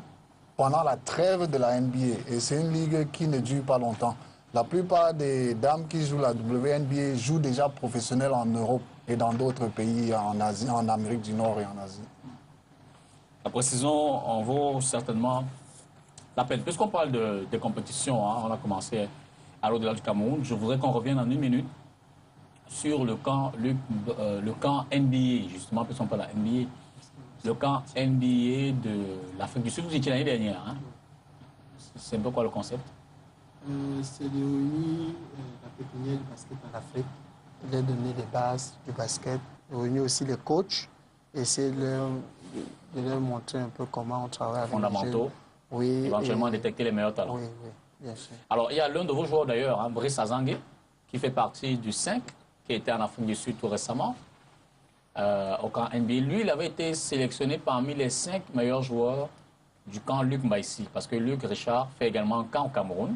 pendant la trêve de la NBA. Et c'est une ligue qui ne dure pas longtemps. La plupart des dames qui jouent la WNBA jouent déjà professionnelles en Europe et dans d'autres pays, en Asie, en Amérique du Nord et en Asie. La précision en vaut certainement la peine. Puisqu'on parle de compétition, hein, on a commencé à l'au-delà du Cameroun, je voudrais qu'on revienne en 1 minute sur le camp NBA, justement, puisqu'on parle de la NBA. Le camp NBA de l'Afrique du Sud, vous étiez l'année dernière. Hein? C'est un peu quoi le concept? C'est de réunir la pépinière du basket en Afrique de leur donner des bases du basket, de réunir aussi les coachs, essayer de leur montrer un peu comment on travaille avec les Fondamentaux. jeunes. Oui, Éventuellement détecter les meilleurs talents. Oui, oui, bien sûr. Alors, il y a l'un de vos joueurs d'ailleurs, hein, Brice Azangue, qui fait partie du 5, qui était en Afrique du Sud tout récemment, au camp NBA. Lui, il avait été sélectionné parmi les 5 meilleurs joueurs du camp Luc Maïsi, parce que Luc Richard fait également un camp au Cameroun.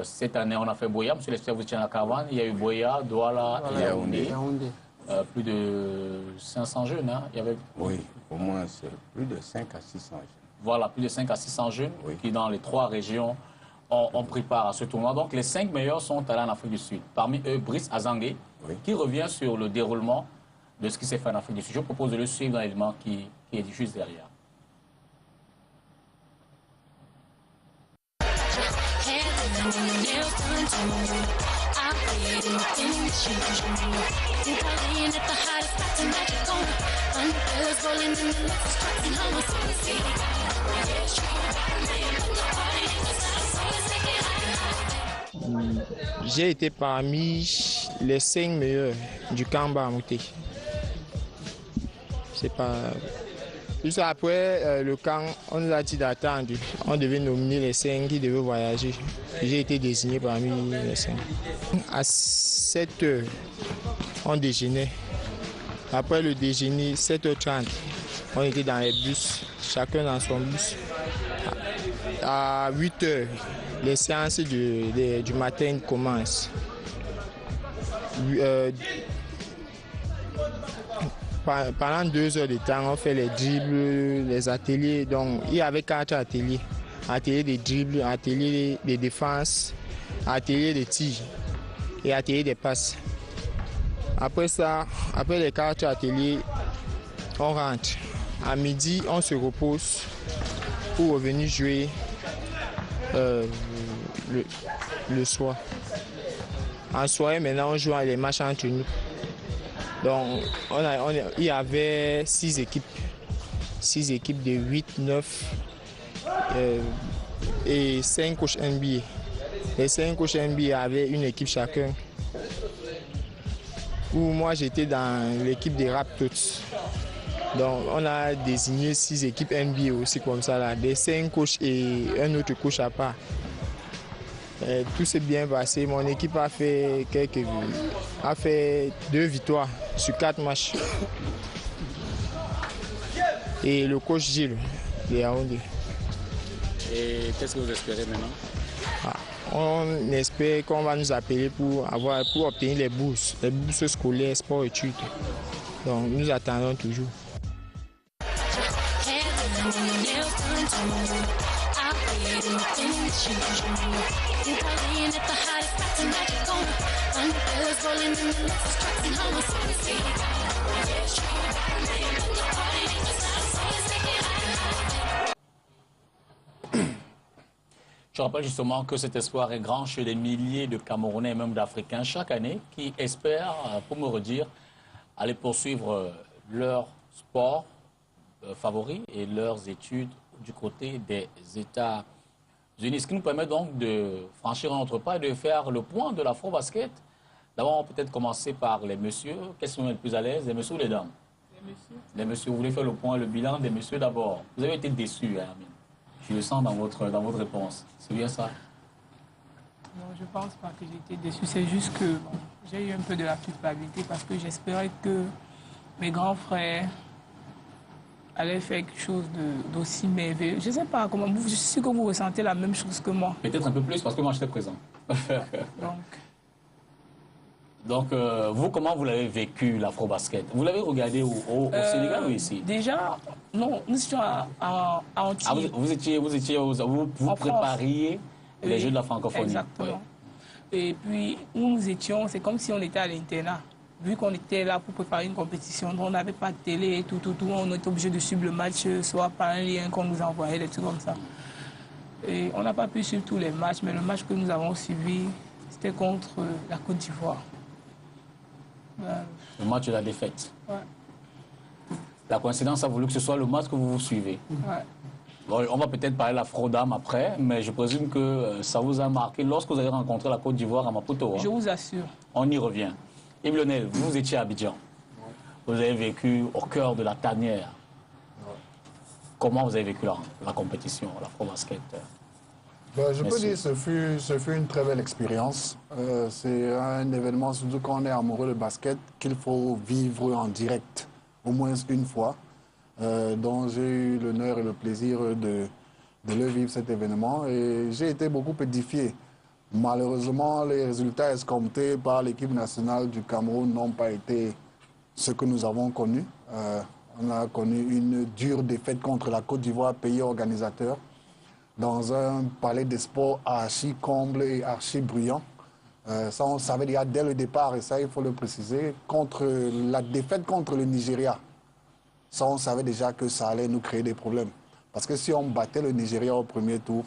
Cette année, on a fait Boya, M. Lester Voutiana Cavan, il y a eu Boya, Douala et Yaoundé. Plus de 500 jeunes. Hein. Il y avait... Oui, au moins c'est plus de 5 à 600 jeunes. Voilà, plus de 5 à 600 jeunes qui, dans les 3 régions, ont pris part à ce tournoi. Donc, les 5 meilleurs sont allés en Afrique du Sud. Parmi eux, Brice Azangue, qui revient sur le déroulement de ce qui s'est fait en Afrique du Sud. Je propose de le suivre dans l'élément qui est juste derrière. J'ai été parmi les 5 meilleurs du camp Bamouté. C'est pas... Juste après le camp, on nous a dit d'attendre. On devait nominer les 5 qui devaient voyager. J'ai été désigné parmi les 5. À 7 heures, on déjeunait. Après le déjeuner, 7h30, on était dans les bus, chacun dans son bus. À 8 heures, les séances du matin commencent. Pendant 2 heures de temps, on fait les dribbles, les ateliers. Donc, il y avait 4 ateliers. Atelier de dribbles, atelier de défense, atelier de tir et atelier de passes. Après ça, après les 4 ateliers, on rentre. À midi, on se repose pour revenir jouer le soir. En soirée, maintenant, on joue les matchs entre nous. Donc, il y avait 6 équipes. 6 équipes de 8, 9 et 5 coachs NBA. Les 5 coachs NBA avaient une équipe chacun. Où moi, j'étais dans l'équipe des Raptors. Donc, on a désigné 6 équipes NBA aussi comme ça, là, des 5 coachs et un autre coach à part. Tout s'est bien passé. Mon équipe a fait 2 victoires sur 4 matchs. Et le coach Gilles de Yaoundé. Et qu'est-ce que vous espérez maintenant? On espère qu'on va nous appeler pour obtenir les bourses scolaires, sport-études. Donc nous attendons toujours. Je rappelle justement que cet espoir est grand chez des milliers de Camerounais et même d'Africains chaque année qui espèrent, pour me redire, aller poursuivre leur sport favori et leurs études du côté des États-Unis. Ce qui nous permet donc de franchir un autre pas et de faire le point de l'afro-basket. D'abord, on va peut-être commencer par les messieurs. Quels sont les plus à l'aise, les messieurs ou les dames? Les messieurs. Les messieurs, vous voulez faire le point, le bilan des messieurs d'abord. Vous avez été déçus, hein, Amine. Je le sens dans votre réponse. C'est bien ça? Non, je ne pense pas que j'ai été déçu. C'est juste que j'ai eu un peu de la culpabilité parce que j'espérais que mes grands frères allaient faire quelque chose d'aussi merveilleux. Je ne sais pas comment. Je suis sûr que vous ressentez la même chose que moi. Peut-être un peu plus parce que moi j'étais présent. Donc, vous, comment vous l'avez vécu, l'afro-basket? Vous l'avez regardé au Sénégal ou ici? Déjà, non, nous étions à Antibes. Vous prépariez les Jeux de la francophonie. Exactement. Oui. Et puis, où nous étions, c'est comme si on était à l'internat. Vu qu'on était là pour préparer une compétition, on n'avait pas de télé et tout, on était obligé de suivre le match, soit par un lien qu'on nous envoyait, des trucs comme ça. Et on n'a pas pu suivre tous les matchs, mais le match que nous avons suivi, c'était contre la Côte d'Ivoire. Le match de la défaite. Ouais. La coïncidence a voulu que ce soit le match que vous suivez. Ouais. Bon, on va peut-être parler de la Frodam après, mais je présume que ça vous a marqué lorsque vous avez rencontré la Côte d'Ivoire à Maputo. Hein? Je vous assure. On y revient. Yves Lionel, vous étiez à Abidjan. Vous avez vécu au cœur de la tanière. Comment vous avez vécu la compétition, l'Afro-Basket? Je peux dire que ce fut une très belle expérience. C'est un événement, surtout quand on est amoureux de basket, qu'il faut vivre en direct, au moins une fois. Donc j'ai eu l'honneur et le plaisir de le vivre cet événement et j'ai été beaucoup édifié. Malheureusement, les résultats escomptés par l'équipe nationale du Cameroun n'ont pas été ce que nous avons connu. On a connu une dure défaite contre la Côte d'Ivoire, pays organisateur, dans un palais des sports archi comble et archi bruyant. Ça, on savait déjà dès le départ, et ça, il faut le préciser, contre la défaite contre le Nigeria. Ça, on savait déjà que ça allait nous créer des problèmes. Parce que si on battait le Nigeria au premier tour,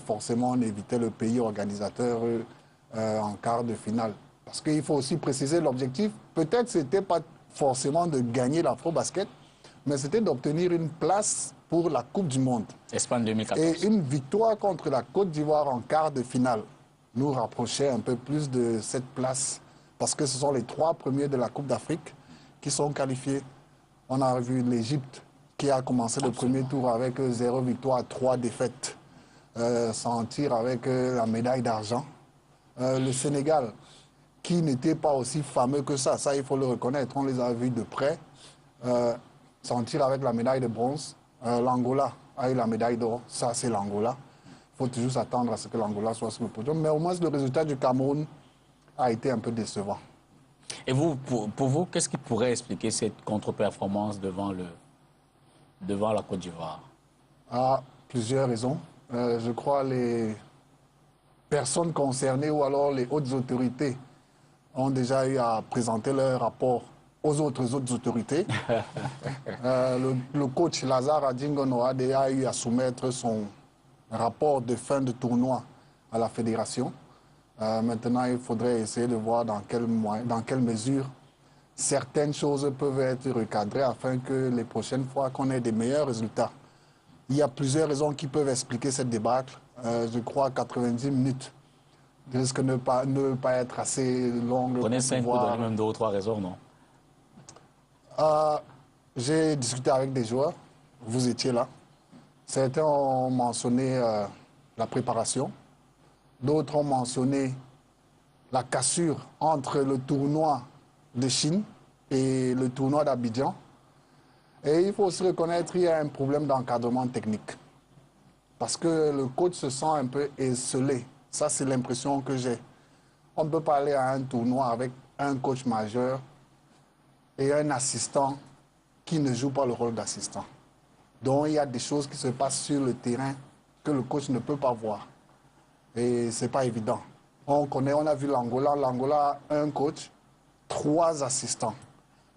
forcément, on évitait le pays organisateur en quart de finale. Parce qu'il faut aussi préciser l'objectif. Peut-être ce n'était pas forcément de gagner l'Afro-Basket, mais c'était d'obtenir une place pour la Coupe du Monde. Espagne 2014. Et une victoire contre la Côte d'Ivoire en quart de finale nous rapprochait un peu plus de cette place. Parce que ce sont les 3 premiers de la Coupe d'Afrique qui sont qualifiés. On a vu l'Égypte qui a commencé le premier tour avec 0 victoire, 3 défaites. S'en tire avec la médaille d'argent. Le Sénégal, qui n'était pas aussi fameux que ça, il faut le reconnaître, on les a vus de près, s'en tire avec la médaille de bronze. L'Angola a eu la médaille d'or, ça c'est l'Angola. Il faut toujours s'attendre à ce que l'Angola soit sur le podium, mais au moins le résultat du Cameroun a été un peu décevant. Et vous, pour vous, qu'est-ce qui pourrait expliquer cette contre-performance devant la Côte d'Ivoire? Plusieurs raisons. Je crois les personnes concernées ou alors les hautes autorités ont déjà eu à présenter leur rapport aux autres autorités. Le coach Lazare Adingono a déjà eu à soumettre son rapport de fin de tournoi à la fédération. Maintenant, il faudrait essayer de voir dans quelle mesure certaines choses peuvent être recadrées afin que les prochaines fois qu'on ait des meilleurs résultats. Il y a plusieurs raisons qui peuvent expliquer cette débâcle. Je crois 90 minutes risque de ne pas être assez longue. Vous prenez 5 ou donnez même 2 ou 3 raisons, non? J'ai discuté avec des joueurs. Vous étiez là. Certains ont mentionné la préparation. D'autres ont mentionné la cassure entre le tournoi de Chine et le tournoi d'Abidjan. Et il faut aussi reconnaître qu'il y a un problème d'encadrement technique. Parce que le coach se sent un peu esselé. Ça, c'est l'impression que j'ai. On ne peut pas aller à un tournoi avec un coach majeur et un assistant qui ne joue pas le rôle d'assistant. Donc, il y a des choses qui se passent sur le terrain que le coach ne peut pas voir. Et ce n'est pas évident. On a vu l'Angola. L'Angola a un coach, 3 assistants.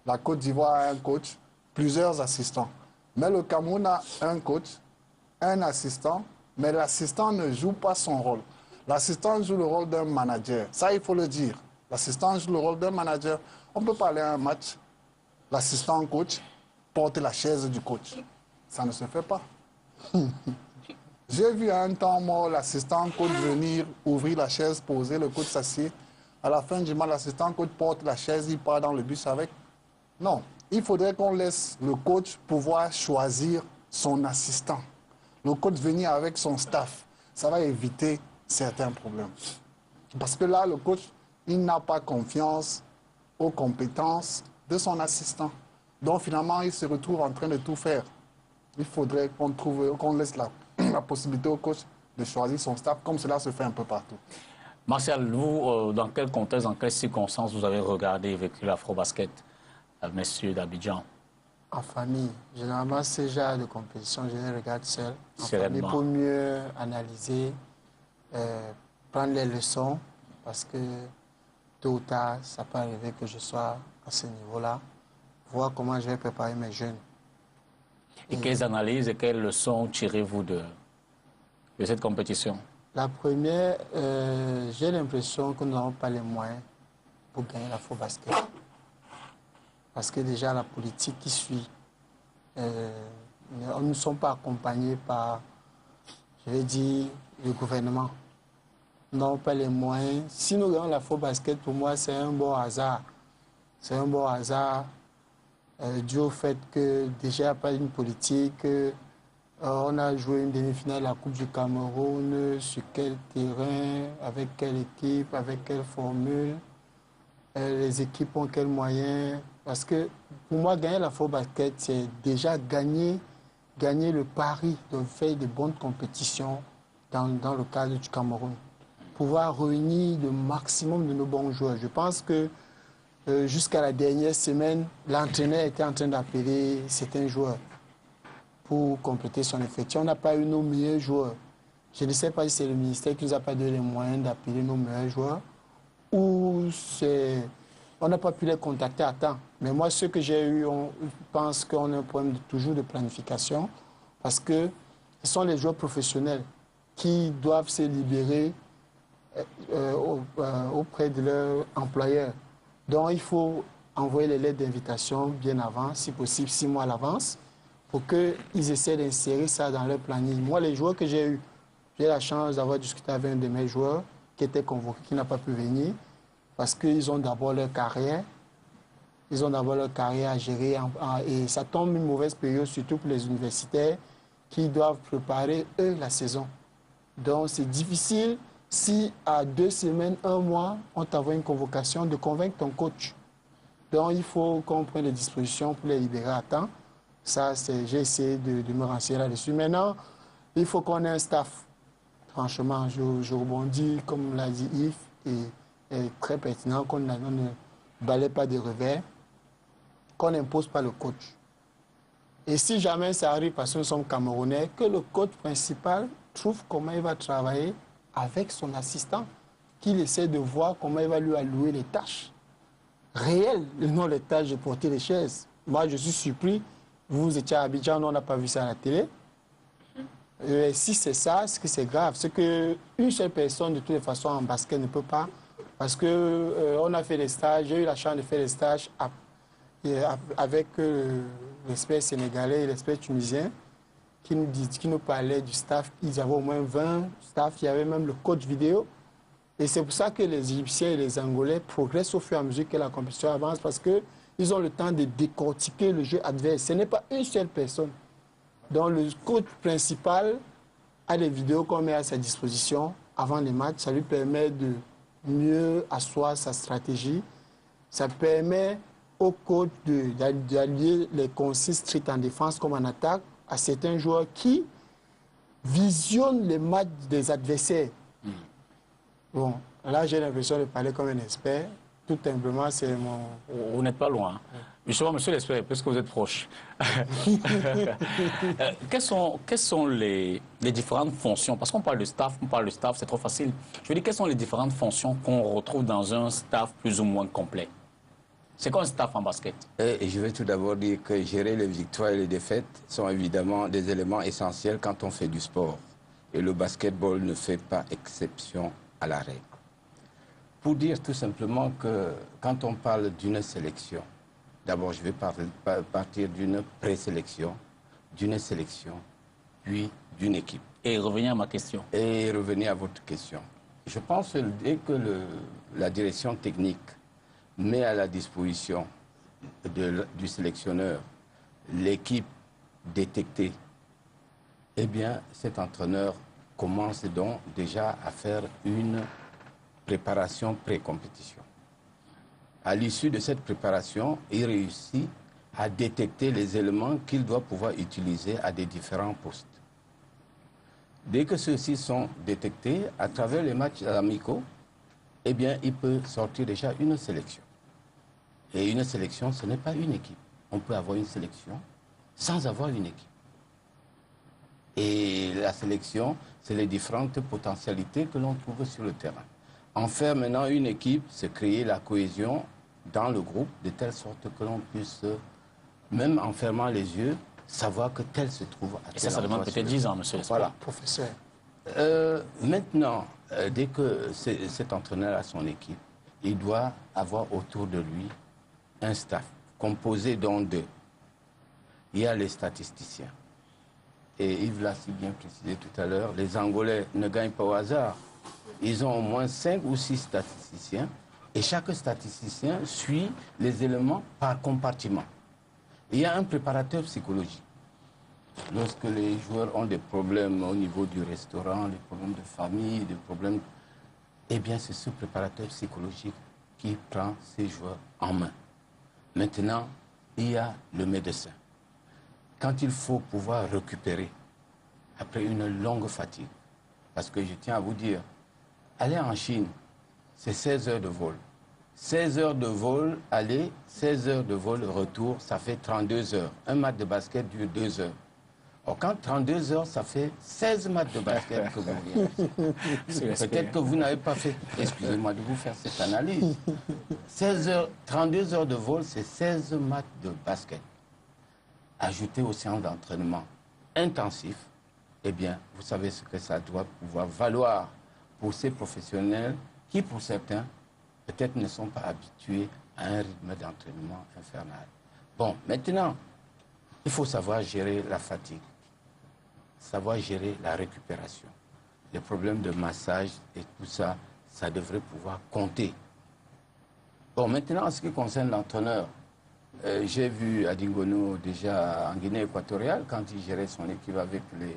La Côte d'Ivoire a un coach, plusieurs assistants. Mais le Cameroun a un coach, un assistant, mais l'assistant ne joue pas son rôle. L'assistant joue le rôle d'un manager. Ça, il faut le dire. L'assistant joue le rôle d'un manager. On ne peut pas aller à un match, l'assistant coach porte la chaise du coach. Ça ne se fait pas. J'ai vu à un temps mort l'assistant coach venir ouvrir la chaise, poser, le coach s'assied. À la fin du match, l'assistant coach porte la chaise, il part dans le bus avec. Non, il faudrait qu'on laisse le coach pouvoir choisir son assistant. Le coach venir avec son staff. Ça va éviter certains problèmes. Parce que là, le coach, il n'a pas confiance aux compétences de son assistant. Donc finalement, il se retrouve en train de tout faire. Il faudrait qu'on laisse la possibilité au coach de choisir son staff, comme cela se fait un peu partout. Martial, vous, dans quel contexte, dans quelles circonstances vous avez regardé et vécu l'Afro-Basket, messieurs d'Abidjan? En famille. Généralement, ces genres de compétition, je les regarde seul. En famille, Sereinement. pour mieux analyser, prendre les leçons, parce que tôt ou tard, ça peut arriver que je sois à ce niveau-là, voir comment je vais préparer mes jeunes. Et quelles analyses et quelles leçons tirez-vous de cette compétition? La première, j'ai l'impression que nous n'avons pas les moyens pour gagner l'Afro-Basket. Parce que déjà, la politique qui suit, nous ne sommes pas accompagnés par, je vais dire, le gouvernement. Nous n'avons pas les moyens. Si nous gagnons l'Afro-Basket, pour moi, c'est un bon hasard. C'est un bon hasard dû au fait que déjà il n'y a pas une politique. On a joué une demi-finale de la Coupe du Cameroun, sur quel terrain, avec quelle équipe, avec quelle formule, les équipes ont quels moyens. Parce que pour moi, gagner la Afrobasket, c'est déjà gagner le pari de faire de bonnes compétitions dans le cadre du Cameroun. Pouvoir réunir le maximum de nos bons joueurs. Je pense que jusqu'à la dernière semaine, l'entraîneur était en train d'appeler certains joueurs pour compléter son effectif. On n'a pas eu nos meilleurs joueurs. Je ne sais pas si c'est le ministère qui nous a pas donné les moyens d'appeler nos meilleurs joueurs ou on n'a pas pu les contacter à temps. Mais moi, ceux que j'ai eus, je pense qu'on a un problème toujours de planification parce que ce sont les joueurs professionnels qui doivent se libérer auprès de leur employeur. Donc, il faut envoyer les lettres d'invitation bien avant, si possible 6 mois à l'avance, pour qu'ils essaient d'insérer ça dans leur planning. Moi, les joueurs que j'ai eus, j'ai la chance d'avoir discuté avec un de mes joueurs qui était convoqué, qui n'a pas pu venir, parce qu'ils ont d'abord leur carrière. Ils ont d'abord leur carrière à gérer. Et ça tombe une mauvaise période, surtout pour les universitaires qui doivent préparer, eux, la saison. Donc, c'est difficile si à 2 semaines, 1 mois, on t'envoie une convocation, de convaincre ton coach. Donc, il faut qu'on prenne des dispositions pour les libérer à temps. Ça, j'ai essayé de me renseigner là-dessus. Maintenant, il faut qu'on ait un staff. Franchement, je rebondis, comme l'a dit Yves, et très pertinent, qu'on ne balaie pas de revers, qu'on n'impose pas le coach. Et si jamais ça arrive, parce que nous sommes Camerounais, que le coach principal trouve comment il va travailler avec son assistant, qu'il essaie de voir comment il va lui allouer les tâches réelles, et non les tâches de porter les chaises. Moi, je suis surpris. Vous étiez à Abidjan, nous, on n'a pas vu ça à la télé. Et si c'est ça, c'est que c'est grave. C'est qu'une seule personne, de toutes les façons, en basket ne peut pas. Parce qu'on a fait des stages, j'ai eu la chance de faire des stages avec l'expert sénégalais et l'expert tunisien qui nous parlaient du staff. Ils avaient au moins 20 staff, il y avait même le coach vidéo. Et c'est pour ça que les Égyptiens et les Angolais progressent au fur et à mesure que la compétition avance, parce qu'ils ont le temps de décortiquer le jeu adverse. Ce n'est pas une seule personne. Donc le coach principal a des vidéos qu'on met à sa disposition avant les matchs. Ça lui permet de mieux asseoir sa stratégie. Ça permet au coach d'allier les consignes strictes en défense comme en attaque à certains joueurs qui visionnent les matchs des adversaires. Bon, là j'ai l'impression de parler comme un expert. Tout simplement, c'est mon... Vous n'êtes pas loin. Justement, monsieur l'expert, puisque vous êtes proche. Quelles sont les différentes fonctions? Parce qu'on parle de staff, c'est trop facile. Je veux dire, quelles sont les différentes fonctions qu'on retrouve dans un staff plus ou moins complet? C'est quoi un staff en basket? Et je vais tout d'abord dire que gérer les victoires et les défaites sont évidemment des éléments essentiels quand on fait du sport. Et le basketball ne fait pas exception à la règle. Pour dire tout simplement que quand on parle d'une sélection, d'abord je vais partir d'une présélection, d'une sélection, puis d'une équipe. Et revenir à ma question. Et revenir à votre question. Je pense que dès que la direction technique met à la disposition du sélectionneur l'équipe détectée, eh bien cet entraîneur commence donc déjà à faire une préparation pré-compétition. À l'issue de cette préparation, il réussit à détecter les éléments qu'il doit pouvoir utiliser à des différents postes. Dès que ceux-ci sont détectés, à travers les matchs amicaux, eh bien, il peut sortir déjà une sélection. Et une sélection, ce n'est pas une équipe. On peut avoir une sélection sans avoir une équipe. Et la sélection, c'est les différentes potentialités que l'on trouve sur le terrain. En faire maintenant une équipe, c'est créer la cohésion dans le groupe, de telle sorte que l'on puisse, même en fermant les yeux, savoir que tel se trouve à tel endroit. Et ça demande peut-être 10 ans, monsieur le Voilà. Professeur. Maintenant, dès que cet entraîneur a son équipe, il doit avoir autour de lui un staff composé donc de... Il y a les statisticiens. Et Yves l'a si bien précisé tout à l'heure, les Angolais ne gagnent pas au hasard. Ils ont au moins 5 ou 6 statisticiens Et chaque statisticien suit les éléments par compartiment. Il y a un préparateur psychologique. Lorsque les joueurs ont des problèmes au niveau du restaurant, des problèmes de famille, des problèmes... Eh bien, c'est ce préparateur psychologique qui prend ces joueurs en main. Maintenant, il y a le médecin. Quand il faut pouvoir récupérer, après une longue fatigue, parce que je tiens à vous dire, aller en Chine, c'est 16 heures de vol. 16 heures de vol aller, 16 heures de vol retour, ça fait 32 heures. Un match de basket dure 2 heures. Or, quand 32 heures, ça fait 16 matchs de basket que vous regardez. Peut-être que vous n'avez pas fait, excusez-moi de vous faire cette analyse. 32 heures de vol, c'est 16 matchs de basket. Ajouté aux séances d'entraînement intensif, eh bien, vous savez ce que ça doit pouvoir valoir pour ces professionnels qui, pour certains, peut-être ne sont pas habitués à un rythme d'entraînement infernal. Bon, maintenant, il faut savoir gérer la fatigue, savoir gérer la récupération. Les problèmes de massage et tout ça, ça devrait pouvoir compter. Bon, maintenant, en ce qui concerne l'entraîneur, j'ai vu Adingono déjà en Guinée équatoriale, quand il gérait son équipe avec les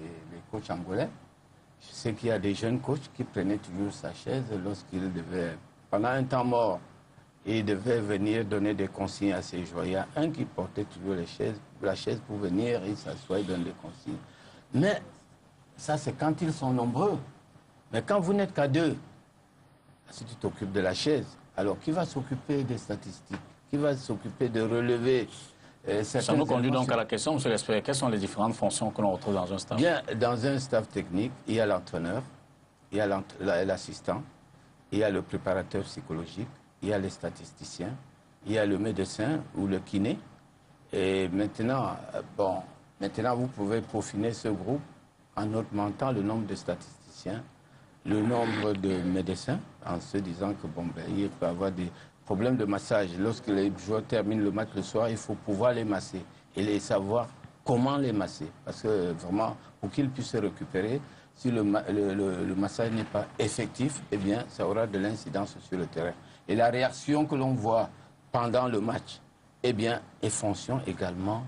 coachs angolais. Je sais qu'il y a des jeunes coachs qui prenaient toujours sa chaise lorsqu'il devait, pendant un temps mort, il devait venir donner des consignes à ses joueurs. Il y a un qui portait toujours la chaise pour venir, il s'assoit, il donne des consignes. Mais ça, c'est quand ils sont nombreux. Mais quand vous n'êtes qu'à deux, si tu t'occupes de la chaise, alors qui va s'occuper des statistiques? Qui va s'occuper de relever Ça nous conduit donc à la question, M. Lespère, quelles sont les différentes fonctions que l'on retrouve dans un staff? Bien, dans un staff technique, il y a l'entraîneur, il y a l'assistant, il y a le préparateur psychologique, il y a les statisticiens, il y a le médecin ou le kiné. Et maintenant, maintenant vous pouvez peaufiner ce groupe en augmentant le nombre de statisticiens, le nombre de médecins, en se disant que il peut y avoir des problèmes de massage. Lorsque les joueurs terminent le match le soir, il faut pouvoir les masser et les savoir comment les masser. Parce que vraiment, pour qu'ils puissent se récupérer, si le massage n'est pas effectif, eh bien, ça aura de l'incidence sur le terrain. Et la réaction que l'on voit pendant le match, eh bien, est fonction également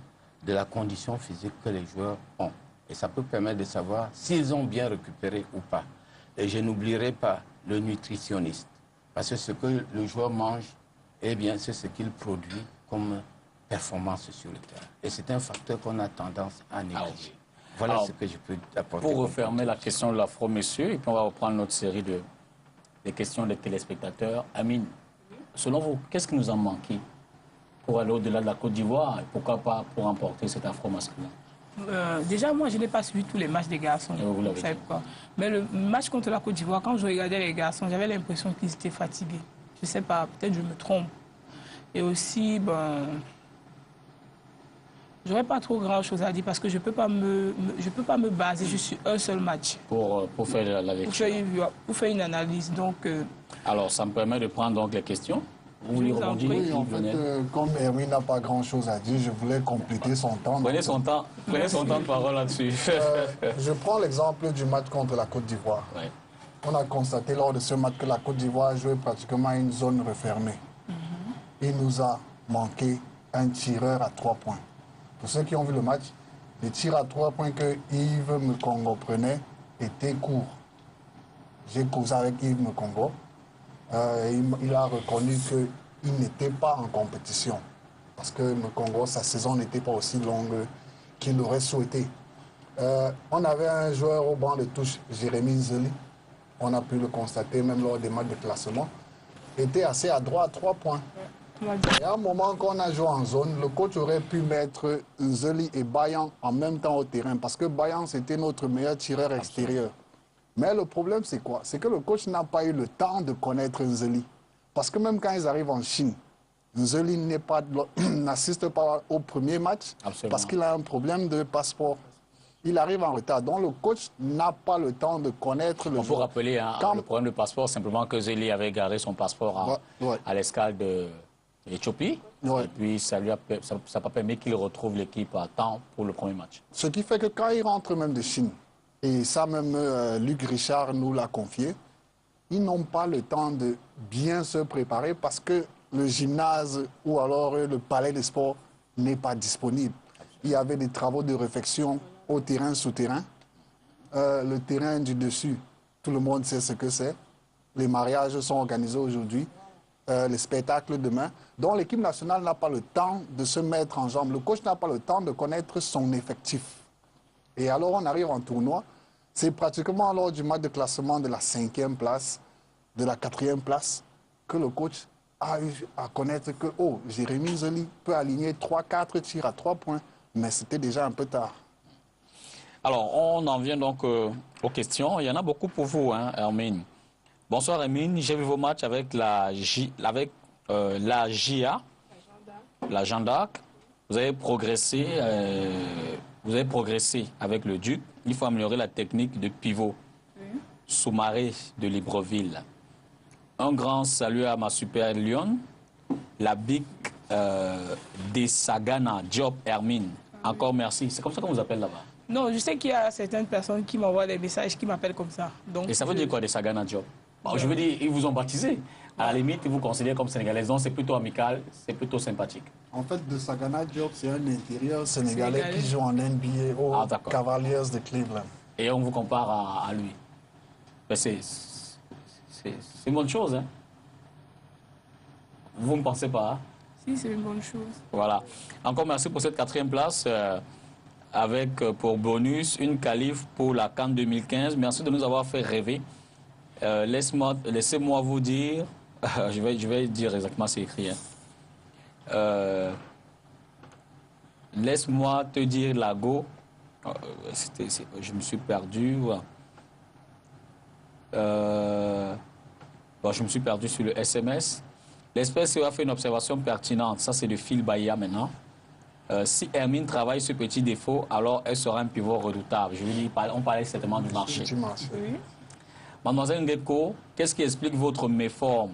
de la condition physique que les joueurs ont. Et ça peut permettre de savoir s'ils ont bien récupéré ou pas. Et je n'oublierai pas le nutritionniste. Parce que ce que le joueur mange, eh bien, c'est ce qu'il produit comme performance sur le terrain. Et c'est un facteur qu'on a tendance à négliger. Voilà Alors, ce que je peux apporter. Pour refermer la question de l'afro, messieurs, et puis on va reprendre notre série de questions des téléspectateurs. Amine, selon vous, qu'est-ce qui nous a manqué pour aller au-delà de la Côte d'Ivoire et pourquoi pas pour remporter cet afro masculin? Déjà, moi, je n'ai pas suivi tous les matchs des garçons. Vous l'avez dit. Mais le match contre la Côte d'Ivoire, quand je regardais les garçons, j'avais l'impression qu'ils étaient fatigués. Je ne sais pas, peut-être je me trompe. Et aussi, je n'aurais pas trop grand-chose à dire parce que je ne peux pas me baser juste sur un seul match. Pour faire la lecture. Pour faire une analyse. Donc, alors, ça me permet de prendre donc les questions. Vous voulez rebondir? Oui, en fait, comme Erwin n'a pas grand-chose à dire, je voulais compléter son temps. Prenez son temps de parole là-dessus. Je prends l'exemple du match contre la Côte d'Ivoire. Ouais. On a constaté lors de ce match que la Côte d'Ivoire jouait pratiquement une zone refermée. Il nous a manqué un tireur à 3 points. Pour ceux qui ont vu le match, les tirs à 3 points que Yves Mekongo prenait étaient courts. J'ai causé avec Yves Mekongo. Il a reconnu qu'il n'était pas en compétition. Parce que Mekongo, sa saison n'était pas aussi longue qu'il l'aurait souhaité. On avait un joueur au banc de touche, Jérémy Nzeli. On a pu le constater même lors des matchs de classement. Il était assez adroit à 3 points. Et à un moment qu'on a joué en zone, le coach aurait pu mettre Nzeli et Bayan en même temps au terrain. Parce que Bayan, c'était notre meilleur tireur extérieur. Mais le problème, c'est quoi? C'est que le coach n'a pas eu le temps de connaître Nzeli. Parce que même quand ils arrivent en Chine, Nzeli n'assiste pas au premier match. Absolument. Parce qu'il a un problème de passeport. Il arrive en retard. Donc le coach n'a pas le temps de connaître le joueur. Il faut rappeler le problème de passeport, simplement que Nzeli avait garé son passeport à l'escale d'Éthiopie. Et puis ça n'a pas permis qu'il retrouve l'équipe à temps pour le premier match. Ce qui fait que quand il rentre même de Chine, et ça même Luc Richard nous l'a confié, ils n'ont pas le temps de bien se préparer parce que le gymnase ou alors le palais des sports n'est pas disponible. Il y avait des travaux de réfection au terrain souterrain. Le terrain du dessus, tout le monde sait ce que c'est. Les mariages sont organisés aujourd'hui, les spectacles demain. Donc l'équipe nationale n'a pas le temps de se mettre en jambe. Le coach n'a pas le temps de connaître son effectif. Et alors on arrive en tournoi. C'est pratiquement lors du match de classement de la 5e place, de la 4e place, que le coach a eu à connaître que, oh, Jérémy Zoli peut aligner 3-4 tirs à 3 points, mais c'était déjà un peu tard. Alors, on en vient donc aux questions. Il y en a beaucoup pour vous, hein, Hermine. Bonsoir, Hermine. J'ai vu vos matchs avec la JA, la Jeanne d'Arc. Vous avez progressé avec le Duc. Il faut améliorer la technique de pivot. Soumaré de Libreville. Un grand salut à ma super Lyon, la Big des Sagana, Job Hermine. Encore merci. C'est comme ça qu'on vous appelle là-bas? Non, je sais qu'il y a certaines personnes qui m'envoient des messages, qui m'appellent comme ça. Donc, et ça veut dire quoi, des Sagana Job? Bon, je veux dire, ils vous ont baptisé. À la limite, ils vous considèrent comme Sénégalais. Donc, c'est plutôt amical, c'est plutôt sympathique. En fait, de Sagana Diop, c'est un intérieur sénégalais qui joue en NBA aux Cavaliers de Cleveland. Et on vous compare à lui. C'est une bonne chose, hein? Vous ne pensez pas, hein? Si, c'est une bonne chose. Voilà. Encore merci pour cette 4e place. Avec pour bonus une qualif pour la CAN 2015. Merci de nous avoir fait rêver. Laissez-moi vous dire, je vais dire exactement c'est écrit. Hein. Laisse-moi te dire Lago. Je me suis perdu. Bon, je me suis perdu sur le SMS. L'espèce a fait une observation pertinente. Ça, c'est de Phil Bahia maintenant. Si Hermine travaille ce petit défaut, alors elle sera un pivot redoutable. Je veux dire, on parlait certainement du marché. Oui. Mademoiselle Ngeko, qu'est-ce qui explique votre méforme?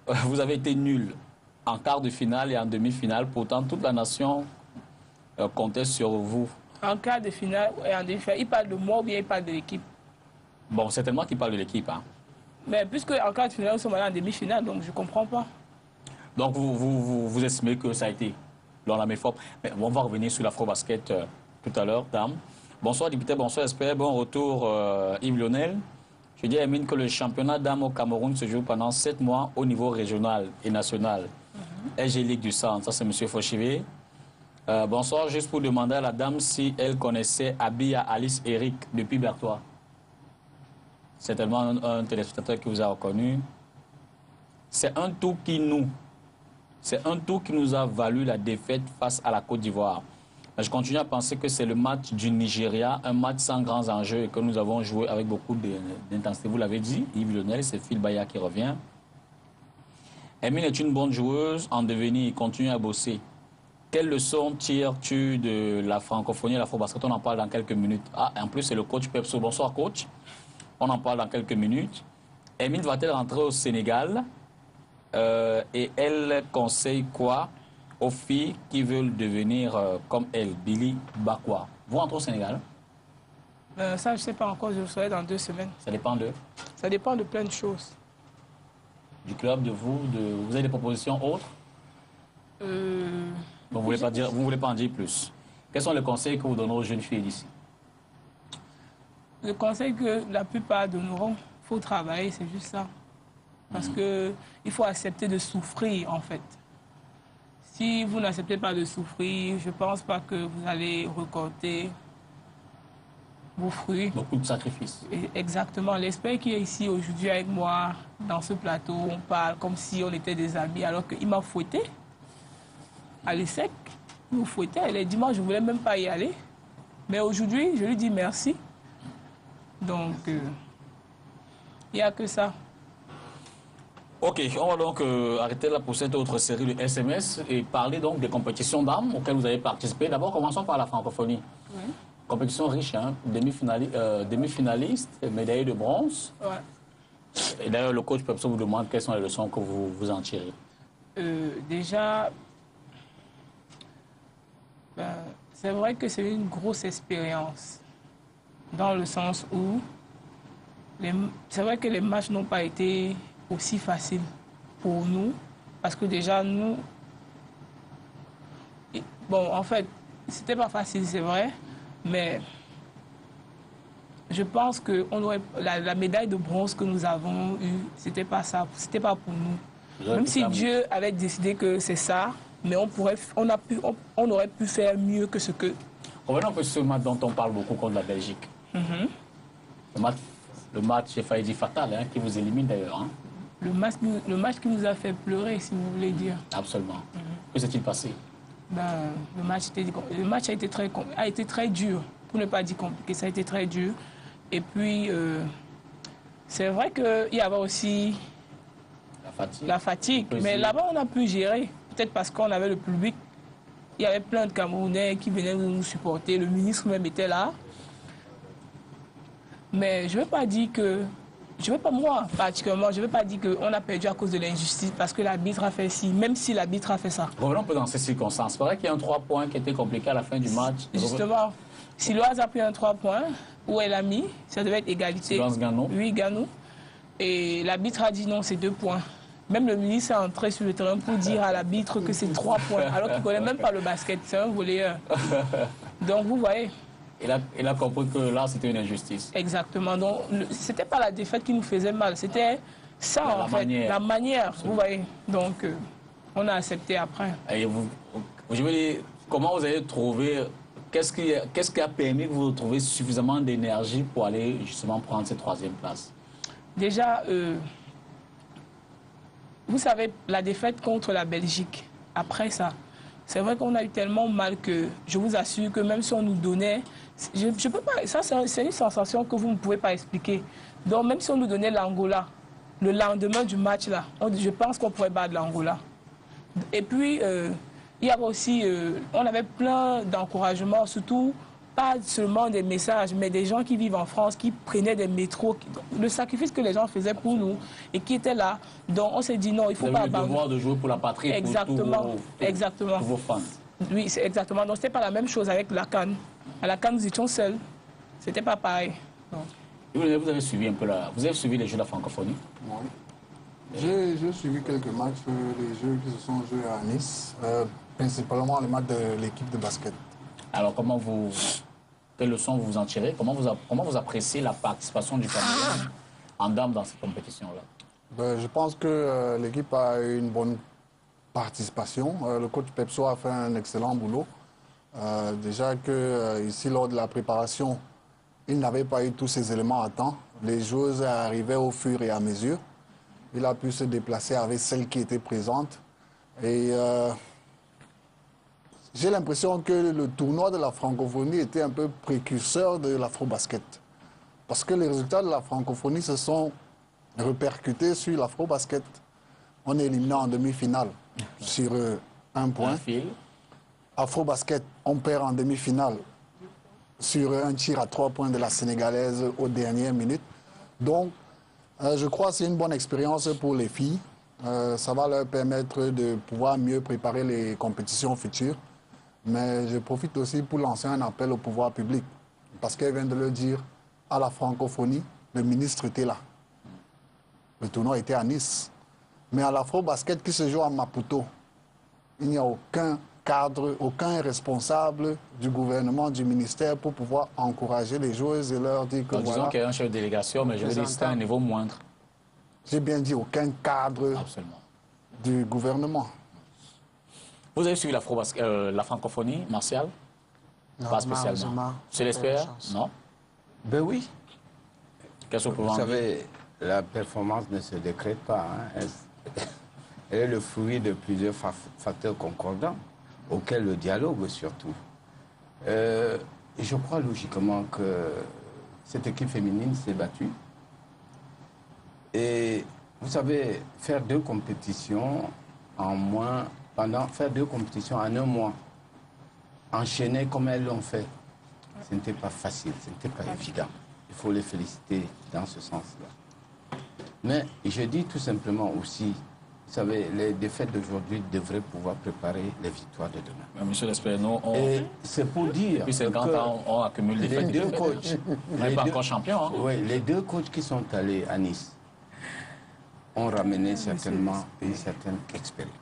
Vous avez été nul en quart de finale et en demi-finale. Pourtant, toute la nation comptait sur vous. En quart de finale et en demi-finale, il parle de moi ou bien il parle de l'équipe? Bon, certainement qu'il parle de l'équipe. Hein. Mais puisque en quart de finale, nous sommes allés en demi-finale, donc je ne comprends pas. Donc, vous estimez que ça a été dans la méforme. Mais on va revenir sur l'afro-basket tout à l'heure, dame. Bonsoir, député, bonsoir, espère. Bon retour, Yves Lionel. Je dis à Emine que le championnat dames au Cameroun se joue pendant 7 mois au niveau régional et national. SG Ligue du Centre, ça c'est M. Fauchivé. Bonsoir, juste pour demander à la dame si elle connaissait Abia Alice Eric depuis Berthois. C'est tellement un téléspectateur qui vous a reconnu. C'est un tour qui nous a valu la défaite face à la Côte d'Ivoire. Je continue à penser que c'est le match du Nigeria, un match sans grands enjeux et que nous avons joué avec beaucoup d'intensité. Vous l'avez dit, Yves Lionel, c'est Phil Bahia qui revient. Emile est une bonne joueuse en devenir, continue à bosser. Quelle leçon tires-tu de la francophonie et l'afro-basket? On en parle dans quelques minutes. Ah, en plus, c'est le coach Pepso. Bonsoir, coach. On en parle dans quelques minutes. Emile va-t-elle rentrer au Sénégal? Et elle conseille quoi aux filles qui veulent devenir comme elle, Billy Bakwa? Vous rentrez au Sénégal? Ça, je ne sais pas encore, je le saurai dans 2 semaines. Ça dépend de? Ça dépend de plein de choses. Du club, de vous, vous avez des propositions autres? Vous ne voulez pas en dire plus. Quels sont les conseils que vous donnez aux jeunes filles d'ici? Le conseil que la plupart donneront, il faut travailler, c'est juste ça. Parce qu'il faut accepter de souffrir, en fait. Si vous n'acceptez pas de souffrir, je ne pense pas que vous allez récolter vos fruits. Beaucoup de sacrifices. Et exactement. L'esprit qui est ici aujourd'hui avec moi, dans ce plateau, on parle comme si on était des amis, alors qu'il m'a fouetté. À l'ESSEC, il m'a fouetté. Les dimanches, je ne voulais même pas y aller. Mais aujourd'hui, je lui dis merci. Donc, il n'y a que ça. Ok, on va donc arrêter là pour cette autre série de SMS et parler donc des compétitions d'armes auxquelles vous avez participé. D'abord, commençons par la francophonie. Oui. Compétition riche, hein? Demi-finaliste, médaille de bronze. Ouais. Et d'ailleurs, le coach Pepso vous demande quelles sont les leçons que vous en tirez. Déjà, c'est vrai que c'est une grosse expérience, dans le sens où c'est vrai que les matchs n'ont pas été aussi faciles pour nous, parce que déjà, nous... Bon, en fait, c'était pas facile, c'est vrai, mais je pense que la médaille de bronze que nous avons eue, c'était pas ça, c'était pas pour nous. Même si Dieu avait décidé que c'est ça, mais on aurait pu faire mieux que ce que... Revenons un peu sur ce match dont on parle beaucoup contre la Belgique. Le match, j'ai failli dire fatal, hein, qui vous élimine d'ailleurs. Hein. Le match qui nous a fait pleurer, si vous voulez dire. Absolument. Que s'est-il passé? Le match a été très dur, pour ne pas dire compliqué, ça a été très dur. Et puis, c'est vrai qu'il y avait aussi la fatigue. Mais là-bas, on a pu gérer, peut-être parce qu'on avait le public. Il y avait plein de Camerounais qui venaient nous supporter, le ministre même était là. Mais je ne veux pas dire que... moi, particulièrement, je ne veux pas dire qu'on a perdu à cause de l'injustice parce que l'arbitre a fait ci, même si l'arbitre a fait ça. Revenons un peu dans ces circonstances. C'est vrai qu'il y a un 3 points qui était compliqué à la fin du match. Justement, si Loise a pris un 3 points, où elle a mis, ça devait être égalité. Loise Gano. Oui, Gano. Et l'arbitre a dit non, c'est 2 points. Même le ministre est entré sur le terrain pour dire à l'arbitre que c'est 3 points, alors qu'il ne connaît même pas le basket, c'est un volleyeur. Donc vous voyez. Il a compris que là, c'était une injustice. Exactement. Donc, ce n'était pas la défaite qui nous faisait mal, c'était ça, en fait, la manière, vous voyez. Donc, on a accepté après. Et je veux dire, comment vous avez trouvé, qu'est-ce qui a permis que vous trouviez suffisamment d'énergie pour aller justement prendre cette 3e place? Déjà, vous savez, la défaite contre la Belgique, après ça, c'est vrai qu'on a eu tellement mal que je vous assure que même si on nous donnait... Je peux pas, ça, c'est une sensation que vous ne pouvez pas expliquer. Donc, même si on nous donnait l'Angola, le lendemain du match, là, je pense qu'on pourrait battre l'Angola. Et puis, il y avait aussi... on avait plein d'encouragements, surtout, pas seulement des messages, mais des gens qui vivent en France, qui prenaient des métros, le sacrifice que les gens faisaient pour nous et qui étaient là. Donc, on s'est dit non, il ne faut pas abandonner. Le devoir de jouer pour la patrie, exactement, pour tous vos fans. Oui, c'est exactement. Donc, ce n'était pas la même chose avec la CAN. À la CAN, nous étions seuls. Ce n'était pas pareil. Vous avez suivi un peu vous avez suivi les Jeux de la francophonie? Oui. J'ai suivi quelques matchs, les Jeux qui se sont joués à Nice, principalement les matchs de l'équipe de basket. Alors, quelles leçons vous en tirez? Comment vous appréciez la participation du Cameroun en dames dans cette compétition-là? Je pense que l'équipe a eu une bonne participation. Le coach Pepso a fait un excellent boulot. Déjà que ici, lors de la préparation, il n'avait pas eu tous ces éléments à temps. Les joueuses arrivaient au fur et à mesure. Il a pu se déplacer avec celles qui étaient présentes. Et j'ai l'impression que le tournoi de la francophonie était un peu précurseur de l'afro-basket. Parce que les résultats de la francophonie se sont répercutés sur l'afro-basket. On est éliminé en demi-finale sur 1 point. Afro-basket, on perd en demi-finale sur un tir à 3 points de la Sénégalaise aux dernières minutes. Donc, je crois que c'est une bonne expérience pour les filles. Ça va leur permettre de pouvoir mieux préparer les compétitions futures. Mais je profite aussi pour lancer un appel au pouvoir public. Parce qu'elle vient de le dire, à la francophonie, le ministre était là. Le tournoi était à Nice. Mais à l'afro-basket qui se joue à Maputo, il n'y a aucun cadre, aucun responsable du gouvernement, du ministère pour pouvoir encourager les joueuses et leur dire que voilà. Disons qu'il y a un chef de délégation, mais je veux dire c'est à un niveau moindre. J'ai bien dit aucun cadre du gouvernement. Vous avez suivi la francophonie, Martial? Non, pas spécialement. C'est l'espère? Non? Ben oui. Qu'est-ce que vous savez, la performance ne se décrète pas. Hein. Elle est le fruit de plusieurs facteurs concordants, auxquels le dialogue surtout. Je crois logiquement que cette équipe féminine s'est battue. Et vous savez, faire 2 compétitions en moins, faire 2 compétitions en 1 mois, enchaîner comme elles l'ont fait, ce n'était pas facile, ce n'était pas évident. Il faut les féliciter dans ce sens-là. Mais je dis tout simplement aussi Vous savez, les défaites d'aujourd'hui devraient pouvoir préparer les victoires de demain. Monsieur Lespéno, Et c'est pour dire puis c'est quand on accumule des défaites. les deux coachs, on n'est pas encore champion. Hein. Oui, les deux coachs qui sont allés à Nice ont ramené certainement une certaine expérience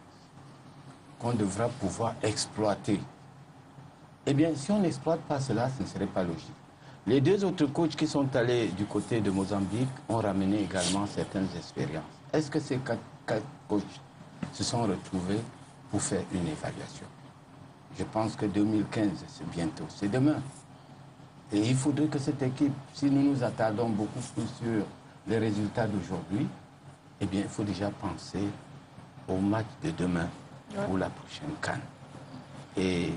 qu'on devra pouvoir exploiter. Eh bien, si on n'exploite pas cela, ce ne serait pas logique. Les deux autres coachs qui sont allés du côté de Mozambique ont ramené également certaines expériences. Est-ce que ces quatre coachs se sont retrouvés pour faire une évaluation? Je pense que 2015, c'est bientôt, c'est demain. Et il faudrait que cette équipe, si nous nous attardons beaucoup plus sur les résultats d'aujourd'hui, eh bien, il faut déjà penser au match de demain pour la prochaine CAN. Et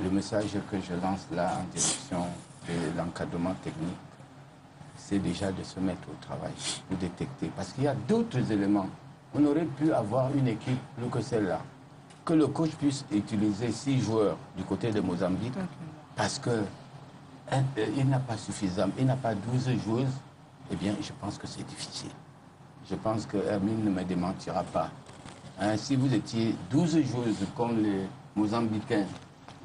le message que je lance là en direction de l'encadrement technique, c'est déjà de se mettre au travail pour détecter. Parce qu'il y a d'autres éléments. On aurait pu avoir une équipe plus que celle-là. Que le coach puisse utiliser 6 joueurs du côté de Mozambique, parce qu'il n'a pas suffisamment, il n'a pas 12 joueuses, eh bien, je pense que c'est difficile. Je pense que Hermine ne me démentira pas. Hein, si vous étiez 12 joueuses comme les Mozambicains,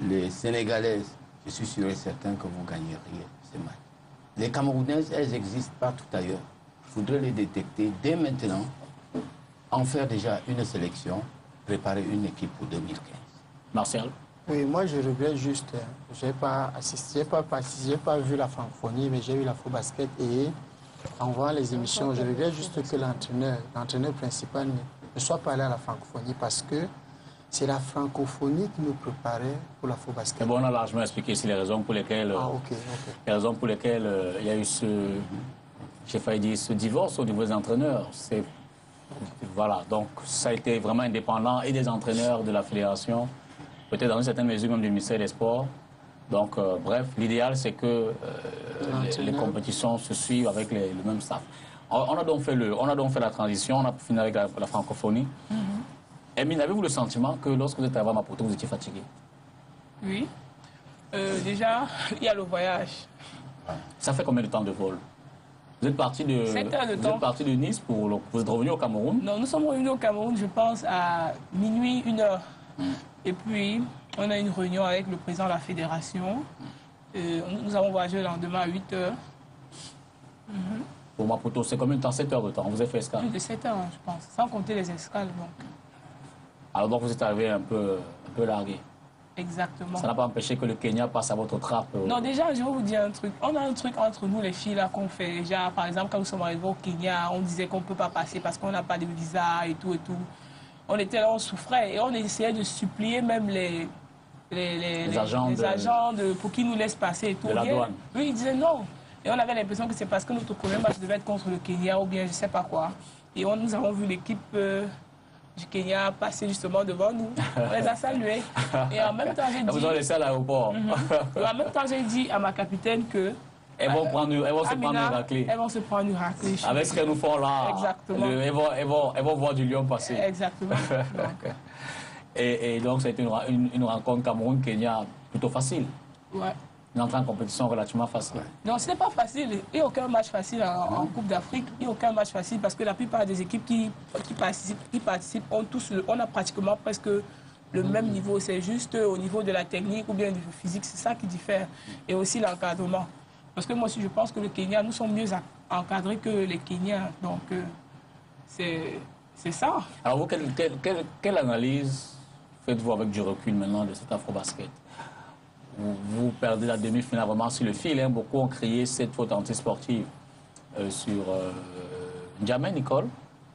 les Sénégalaises, je suis sûr et certain que vous gagneriez ces matchs. Les Camerounaises, elles existent partout ailleurs. Il faudrait les détecter dès maintenant, en faire déjà une sélection, préparer une équipe pour 2015. Martial? Oui, moi je regrette juste, je n'ai pas assisté, je n'ai pas vu la francophonie, mais j'ai vu l'Afro-Basket et en voyant les émissions, je regrette juste que l'entraîneur principal ne soit pas allé à la francophonie parce que c'est la francophonie qui nous préparait pour l'Afro-Basket. Bon, on a largement expliqué ici les raisons pour lesquelles, les raisons pour lesquelles il y a eu j'ai failli dire, ce divorce au niveau des entraîneurs. Voilà, donc ça a été vraiment indépendant et des entraîneurs de la fédération, peut-être dans une certaine mesure même du ministère des Sports. Donc, bref, l'idéal, c'est que les compétitions se suivent avec le même staff. On a donc fait la transition, on a fini avec la francophonie. Hermine, avez-vous le sentiment que lorsque vous êtes arrivé à Maputo, vous étiez fatigué? Oui. Déjà, il y a le voyage. Ça fait combien de temps de vol? Vous êtes parti de, 7 heures de temps. Vous êtes parti de Nice pour... Vous êtes revenu au Cameroun? Non, nous sommes revenus au Cameroun, je pense, à minuit, 1h. Et puis, on a une réunion avec le président de la fédération. Nous avons voyagé le lendemain à 8h. Pour Maputo, c'est combien de temps? 7 heures de temps? Vous avez fait escale? Plus de 7 heures, je pense, sans compter les escales. Donc. Alors donc vous êtes arrivé un peu largué? Exactement. Ça n'a pas empêché que le Kenya passe à votre trappe? Non, déjà, je vais vous dire un truc. On a un truc entre nous, les filles, là, qu'on fait. Déjà, par exemple, quand nous sommes arrivés au Kenya, on disait qu'on ne peut pas passer parce qu'on n'a pas de visa et tout et tout. On était là, on souffrait et on essayait de supplier même les agents pour qu'ils nous laissent passer et tout. De la douane. Oui, ils disaient non. Et on avait l'impression que c'est parce que notre premier match devait être contre le Kenya ou bien je ne sais pas quoi. Et nous avons vu l'équipe du Kenya passer justement devant nous. On les a salués. Et en même temps, j'ai dit... Vous ont laissé à l'aéroport. En même temps, j'ai dit à ma capitaine que... Elles vont se prendre une raclée. Elles vont se prendre une raclée. Avec ce qu'elles nous font là. Exactement. Elles vont voir du lion passer. Exactement. Et donc, ça a été une rencontre Cameroun-Kenya plutôt facile. Ouais. Une entrée en compétition relativement facile. Non, ce n'est pas facile. Il n'y a aucun match facile en Coupe d'Afrique. Il n'y a aucun match facile parce que la plupart des équipes qui participent on a pratiquement presque le même niveau. C'est juste au niveau de la technique ou bien du physique. C'est ça qui diffère. Et aussi l'encadrement. Parce que moi aussi, je pense que le Kenya, nous sommes mieux encadrés que les Kenyans. Donc, c'est ça. Alors, vous, quelle analyse faites-vous avec du recul maintenant de cet Afro-Basket? Vous perdez la demi-finale vraiment sur le fil. Hein. Beaucoup ont crié cette faute antisportive sur N'Djamé Nicole,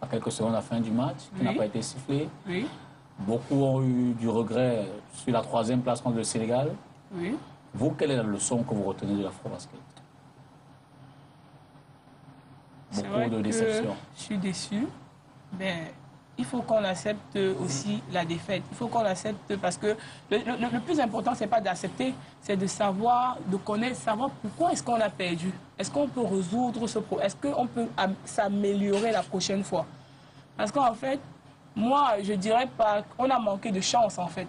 à quelques secondes à la fin du match, qui n'a pas été sifflé. Oui. Beaucoup ont eu du regret sur la 3e place contre le Sénégal. Oui. Vous, quelle est la leçon que vous retenez de l'Afro-Basket? Beaucoup de déceptions. Je suis déçu. Mais il faut qu'on accepte aussi la défaite. Il faut qu'on accepte parce que le plus important, ce n'est pas d'accepter, c'est de savoir, de connaître, savoir pourquoi est-ce qu'on a perdu. Est-ce qu'on peut résoudre ce problème? Est-ce qu'on peut s'améliorer la prochaine fois? Parce qu'en fait, moi, je dirais pas qu'on a manqué de chance, en fait.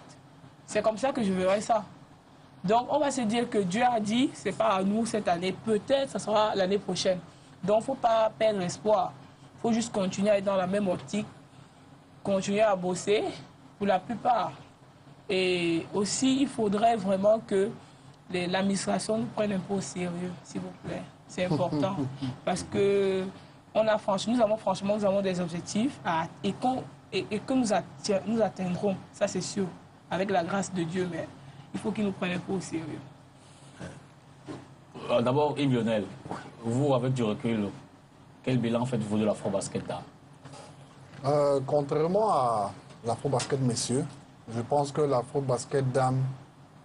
C'est comme ça que je verrais ça. Donc, on va se dire que Dieu a dit, ce n'est pas à nous cette année. Peut-être ça sera l'année prochaine. Donc, il ne faut pas perdre espoir. Il faut juste continuer à être dans la même optique. continuer à bosser pour la plupart. Et aussi, il faudrait vraiment que l'administration nous prenne un peu au sérieux, s'il vous plaît. C'est important. Parce que nous avons des objectifs et que nous atteindrons, ça c'est sûr, avec la grâce de Dieu, mais il faut qu'ils nous prennent un peu au sérieux. D'abord, Yves Lionel, vous, avec du recul, quel bilan faites-vous de l'Afro-Basket Dames? Contrairement à l'Afro-Basket messieurs, je pense que l'Afro-Basket dames,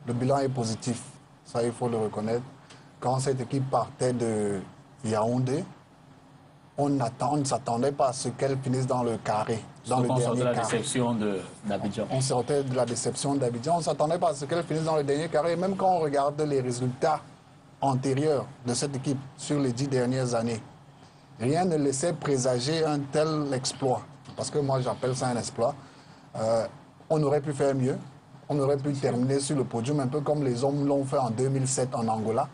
le bilan est positif. Ça, il faut le reconnaître. Quand cette équipe partait de Yaoundé, on ne s'attendait pas à ce qu'elle finisse dans le carré, dans le dernier carré. La déception d'Abidjan. On sortait de la déception d'Abidjan. On ne s'attendait pas à ce qu'elle finisse dans le dernier carré. Même quand on regarde les résultats antérieurs de cette équipe sur les 10 dernières années, rien ne laissait présager un tel exploit. Parce que moi, j'appelle ça un exploit. On aurait pu faire mieux. On aurait pu terminer sur le podium, un peu comme les hommes l'ont fait en 2007 en Angola.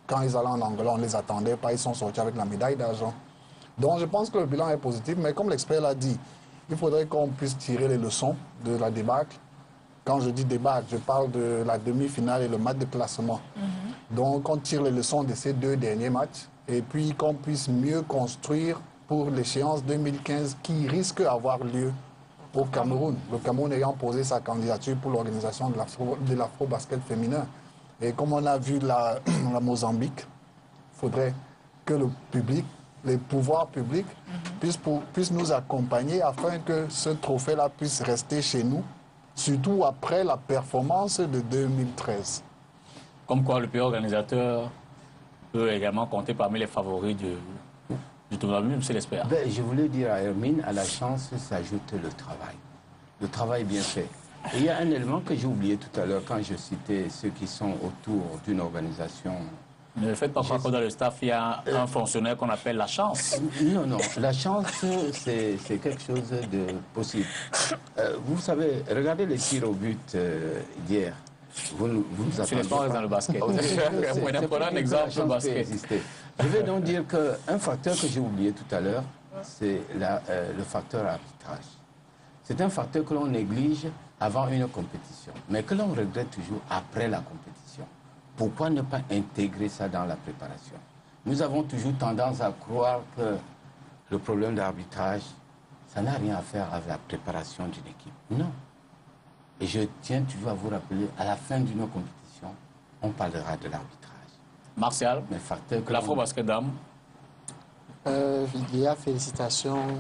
Quand ils allaient en Angola, on ne les attendait pas. Ils sont sortis avec la médaille d'argent. Donc, je pense que le bilan est positif. Mais comme l'expert l'a dit, il faudrait qu'on puisse tirer les leçons de la débâcle. Quand je dis débâcle, je parle de la demi-finale et le match de classement. Donc, on tire les leçons de ces 2 derniers matchs et puis qu'on puisse mieux construire pour l'échéance 2015 qui risque d'avoir lieu au Cameroun. Le Cameroun ayant posé sa candidature pour l'organisation de l'Afro-Basket féminin. Et comme on a vu la Mozambique, il faudrait que le public, les pouvoirs publics puissent nous accompagner afin que ce trophée-là puisse rester chez nous, surtout après la performance de 2013. Comme quoi le pays organisateur peut également compter parmi les favoris du tournoi, même si l'espère. Je voulais dire à Hermine, à la chance s'ajoute le travail. Le travail bien fait. Et il y a un élément que j'ai oublié tout à l'heure quand je citais ceux qui sont autour d'une organisation. Ne faites pas croire que dans le staff, il y a un fonctionnaire qu'on appelle la chance. Non, non. La chance, c'est quelque chose de possible. Vous savez, regardez les tirs au but d'hier. Vous nous attendez pas dans le basket. Prenons un exemple au basket. Je vais donc dire qu'un facteur que j'ai oublié tout à l'heure, c'est le facteur arbitrage. C'est un facteur que l'on néglige avant une compétition, mais que l'on regrette toujours après la compétition. Pourquoi ne pas intégrer ça dans la préparation? Nous avons toujours tendance à croire que le problème d'arbitrage, ça n'a rien à faire avec la préparation d'une équipe. Non. Et je tiens toujours à vous rappeler, à la fin d'une compétition, on parlera de l'arbitrage. Martial, l'Afro-Basket Dame. Il y a félicitations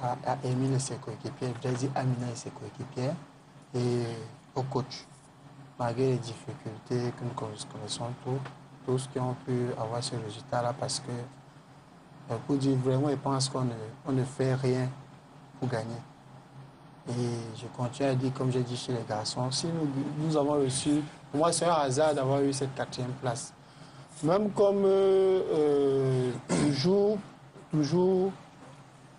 à Emile et ses coéquipiers, je dire Amina et ses coéquipiers, et au coach. Malgré les difficultés que nous connaissons tous qui ont pu avoir ce résultat-là, parce que, pour dire vraiment, je pense qu'on ne fait rien pour gagner. Et je continue à dire, comme j'ai dit chez les garçons, si nous avons reçu, pour moi c'est un hasard d'avoir eu cette 4e place. Même comme toujours,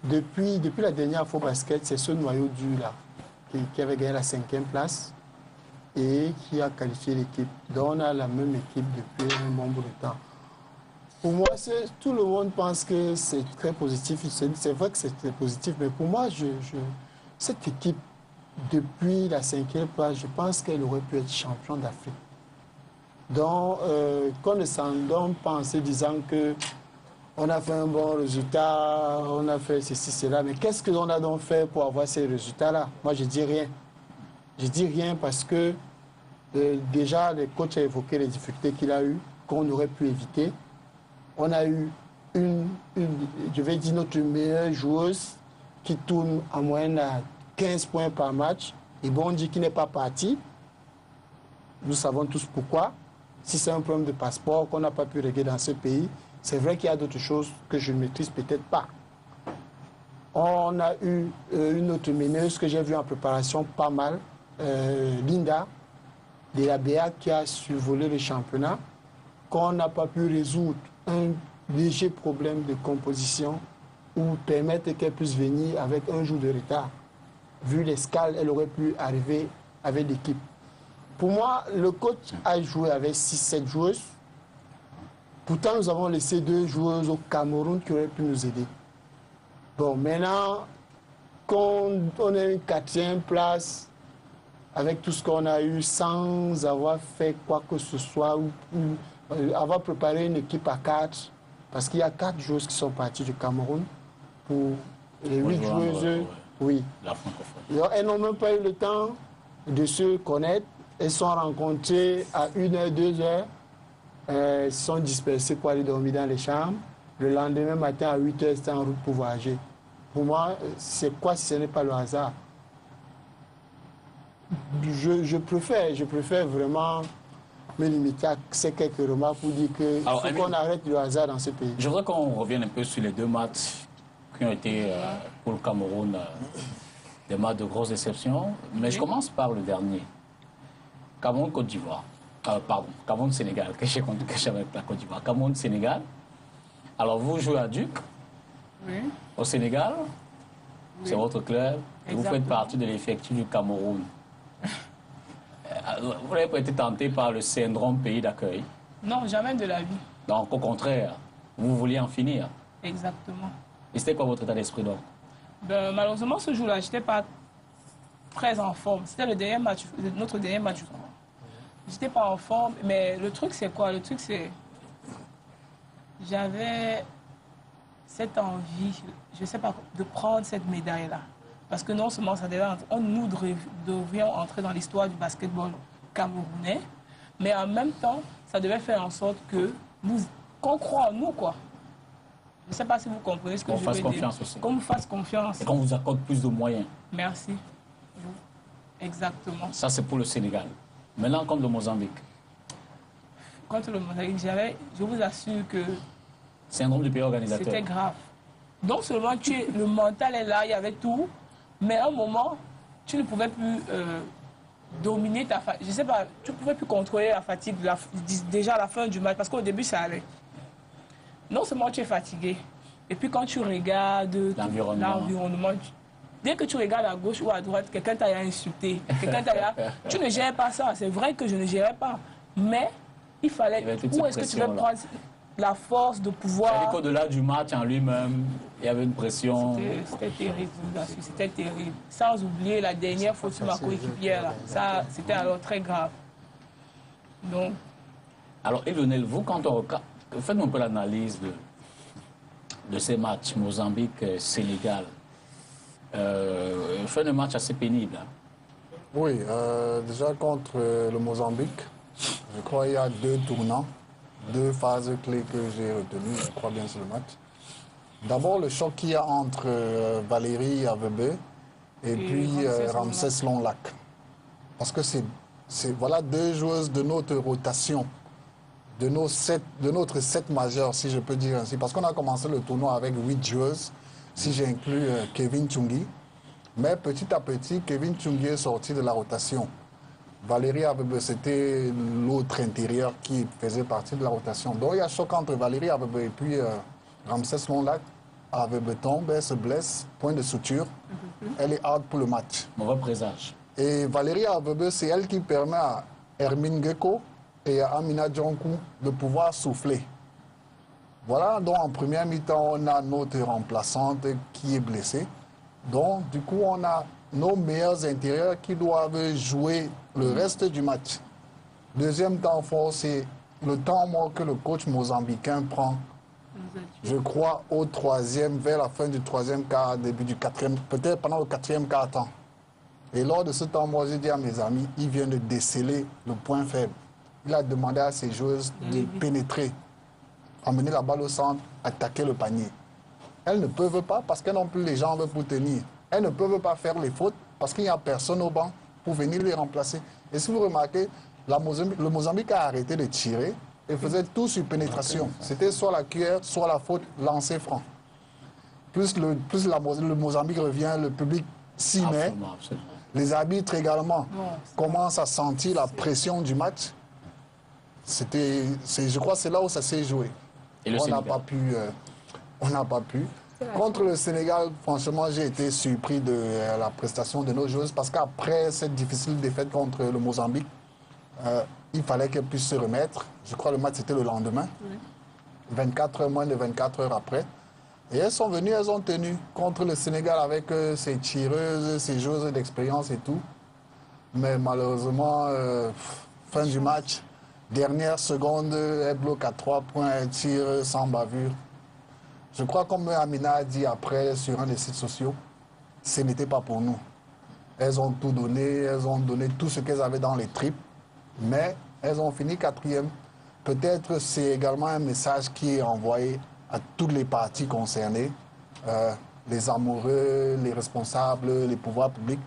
depuis la dernière Afro-Basket, c'est ce noyau dur-là qui avait gagné la 5e place et qui a qualifié l'équipe. Donc on a la même équipe depuis un bon bout de temps. Pour moi, tout le monde pense que c'est très positif. C'est vrai que c'est très positif, mais pour moi, cette équipe, depuis la 5e place, je pense qu'elle aurait pu être champion d'Afrique. Donc, qu'on ne s'en donne pas en se disant qu'on a fait un bon résultat, on a fait ceci, cela, mais qu'est-ce que l'on a donc fait pour avoir ces résultats-là? Moi, je dis rien. Je dis rien parce que déjà, le coach a évoqué les difficultés qu'il a eues, qu'on aurait pu éviter. On a eu je vais dire, notre meilleure joueuse qui tourne en moyenne à 15 points par match. Et bon, on dit qu'il n'est pas parti. Nous savons tous pourquoi. Si c'est un problème de passeport qu'on n'a pas pu régler dans ce pays, c'est vrai qu'il y a d'autres choses que je ne maîtrise peut-être pas. On a eu une autre meneuse que j'ai vue en préparation pas mal, Linda, de la BA, qui a survolé le championnat, qu'on n'a pas pu résoudre un léger problème de composition ou permettre qu'elle puisse venir avec un jour de retard. Vu l'escale, elle aurait pu arriver avec l'équipe. Pour moi, le coach a joué avec 6-7 joueuses. Pourtant, nous avons laissé 2 joueuses au Cameroun qui auraient pu nous aider. Bon, maintenant, qu'on ait une 4e place avec tout ce qu'on a eu sans avoir fait quoi que ce soit ou avoir préparé une équipe à 4, parce qu'il y a 4 joueuses qui sont parties du Cameroun pour les 8 joueuses. Oui. La francophonie. Elles n'ont même pas eu le temps de se connaître. Elles sont rencontrées à 1h, 2h. Elles sont dispersées pour aller dormir dans les chambres. Le lendemain matin à 8h, c'était en route pour voyager. Pour moi, c'est quoi si ce n'est pas le hasard? Je préfère vraiment me limiter à ces quelques remarques pour dire qu'il faut qu'on arrête le hasard dans ce pays. Je voudrais qu'on revienne un peu sur les 2 matchs qui ont été pour le Cameroun des matchs de grosse déception. Mais je commence par le dernier. Cameroun-Côte d'Ivoire. Pardon, Cameroun-Sénégal, que j'ai avec la Côte d'Ivoire. Cameroun-Sénégal. Alors vous jouez à Duc, au Sénégal. C'est votre club. Et vous faites partie de l'effectif du Cameroun. Vous n'avez pas été tenté par le syndrome pays d'accueil? Non, jamais de la vie. Donc, au contraire, vous vouliez en finir? Exactement. Et c'était quoi votre état d'esprit donc? Malheureusement, ce jour-là, je n'étais pas très en forme. C'était notre dernier match. Je n'étais pas en forme, mais le truc, c'est quoi? Le truc, c'est... J'avais cette envie, je ne sais pas, de prendre cette médaille-là. Parce que non seulement ça nous devions entrer dans l'histoire du basketball camerounais, mais en même temps, ça devait faire en sorte qu'on croit en nous, quoi. Je ne sais pas si vous comprenez ce que je veux dire. Qu'on fasse confiance aussi. Qu'on vous fasse confiance. Et qu'on vous accorde plus de moyens. Merci. Exactement. Ça, c'est pour le Sénégal. Maintenant, contre le Mozambique. Contre le Mozambique, je vous assure que... Syndrome du pays organisateur. C'était grave. Donc seulement le mental est là, il y avait tout, mais à un moment, tu ne pouvais plus dominer ta fatigue. Je ne sais pas, tu ne pouvais plus contrôler la fatigue déjà à la fin du match, parce qu'au début, ça allait. Non seulement tu es fatigué, et puis quand tu regardes l'environnement, dès que tu regardes à gauche ou à droite, quelqu'un t'a insulté, tu ne gères pas ça. C'est vrai que je ne gérais pas, mais il fallait... Où est-ce que tu veux prendre la force de pouvoir... Au-delà du match en lui-même, il y avait une pression... C'était terrible, c'était terrible. Sans oublier la dernière faute sur ma coéquipière, ça, c'était alors très grave. Donc... Alors, Lionel, vous, quand on regarde... Faites-moi un peu l'analyse de ces matchs, Mozambique-Sénégal. Faites un match assez pénible. Hein. Oui, déjà contre le Mozambique, je crois qu'il y a 2 tournants, 2 phases clés que j'ai retenues, je crois bien sur le match. D'abord, le choc qu'il y a entre Valérie Avebe et puis Ramsès Longlac. Parce que c'est voilà 2 joueuses de notre rotation, de notre 7 majeur, si je peux dire ainsi. Parce qu'on a commencé le tournoi avec 8 joueuses, si j'inclus Kevin Tchungi. Mais petit à petit, Kevin Tchungi est sorti de la rotation. Valérie Avebe, c'était l'autre intérieur qui faisait partie de la rotation. Donc il y a choc entre Valérie Avebe et puis Ramsès Longlac. Avebe tombe, elle se blesse, point de suture. Elle est out pour le match. Mauvais présage. Et Valérie Avebe, c'est elle qui permet à Hermine Gecko et à Amina Djonkou de pouvoir souffler. Voilà, donc en première mi-temps, on a notre remplaçante qui est blessée. Donc, du coup, on a nos meilleurs intérieurs qui doivent jouer le reste du match. Deuxième temps fort, c'est le temps mort que le coach mozambicain prend, je crois, au 3e, vers la fin du 3e quart, début du 4e, peut-être pendant le 4e quart-temps. Et lors de ce temps mort, j'ai dit à mes amis, il vient de déceler le point faible. Il a demandé à ses joueuses de pénétrer, emmener la balle au centre, attaquer le panier. Elles ne peuvent pas parce qu'elles n'ont plus les jambes pour tenir. Elles ne peuvent pas faire les fautes parce qu'il n'y a personne au banc pour venir les remplacer. Et si vous remarquez, le Mozambique a arrêté de tirer et faisait tout sur pénétration. C'était soit la cuillère, soit la faute, lancer franc. Plus le Mozambique revient, le public s'y met. Les arbitres également commencent à sentir la pression du match. Je crois que c'est là où ça s'est joué. Et on n'a pas pu. Contre le Sénégal, franchement, j'ai été surpris de la prestation de nos joueuses parce qu'après cette difficile défaite contre le Mozambique, il fallait qu'elles puissent se remettre. Je crois que le match c'était le lendemain, 24 heures, moins de 24 heures après. Et elles sont venues, elles ont tenu contre le Sénégal avec ses tireuses, ses joueuses d'expérience et tout. Mais malheureusement, fin du match, dernière seconde, elle bloque à 3 points, elle tire sans bavure. Je crois comme Amina a dit après sur un des sites sociaux, ce n'était pas pour nous. Elles ont tout donné, elles ont donné tout ce qu'elles avaient dans les tripes, mais elles ont fini 4e. Peut-être c'est également un message qui est envoyé à toutes les parties concernées, les amoureux, les responsables, les pouvoirs publics,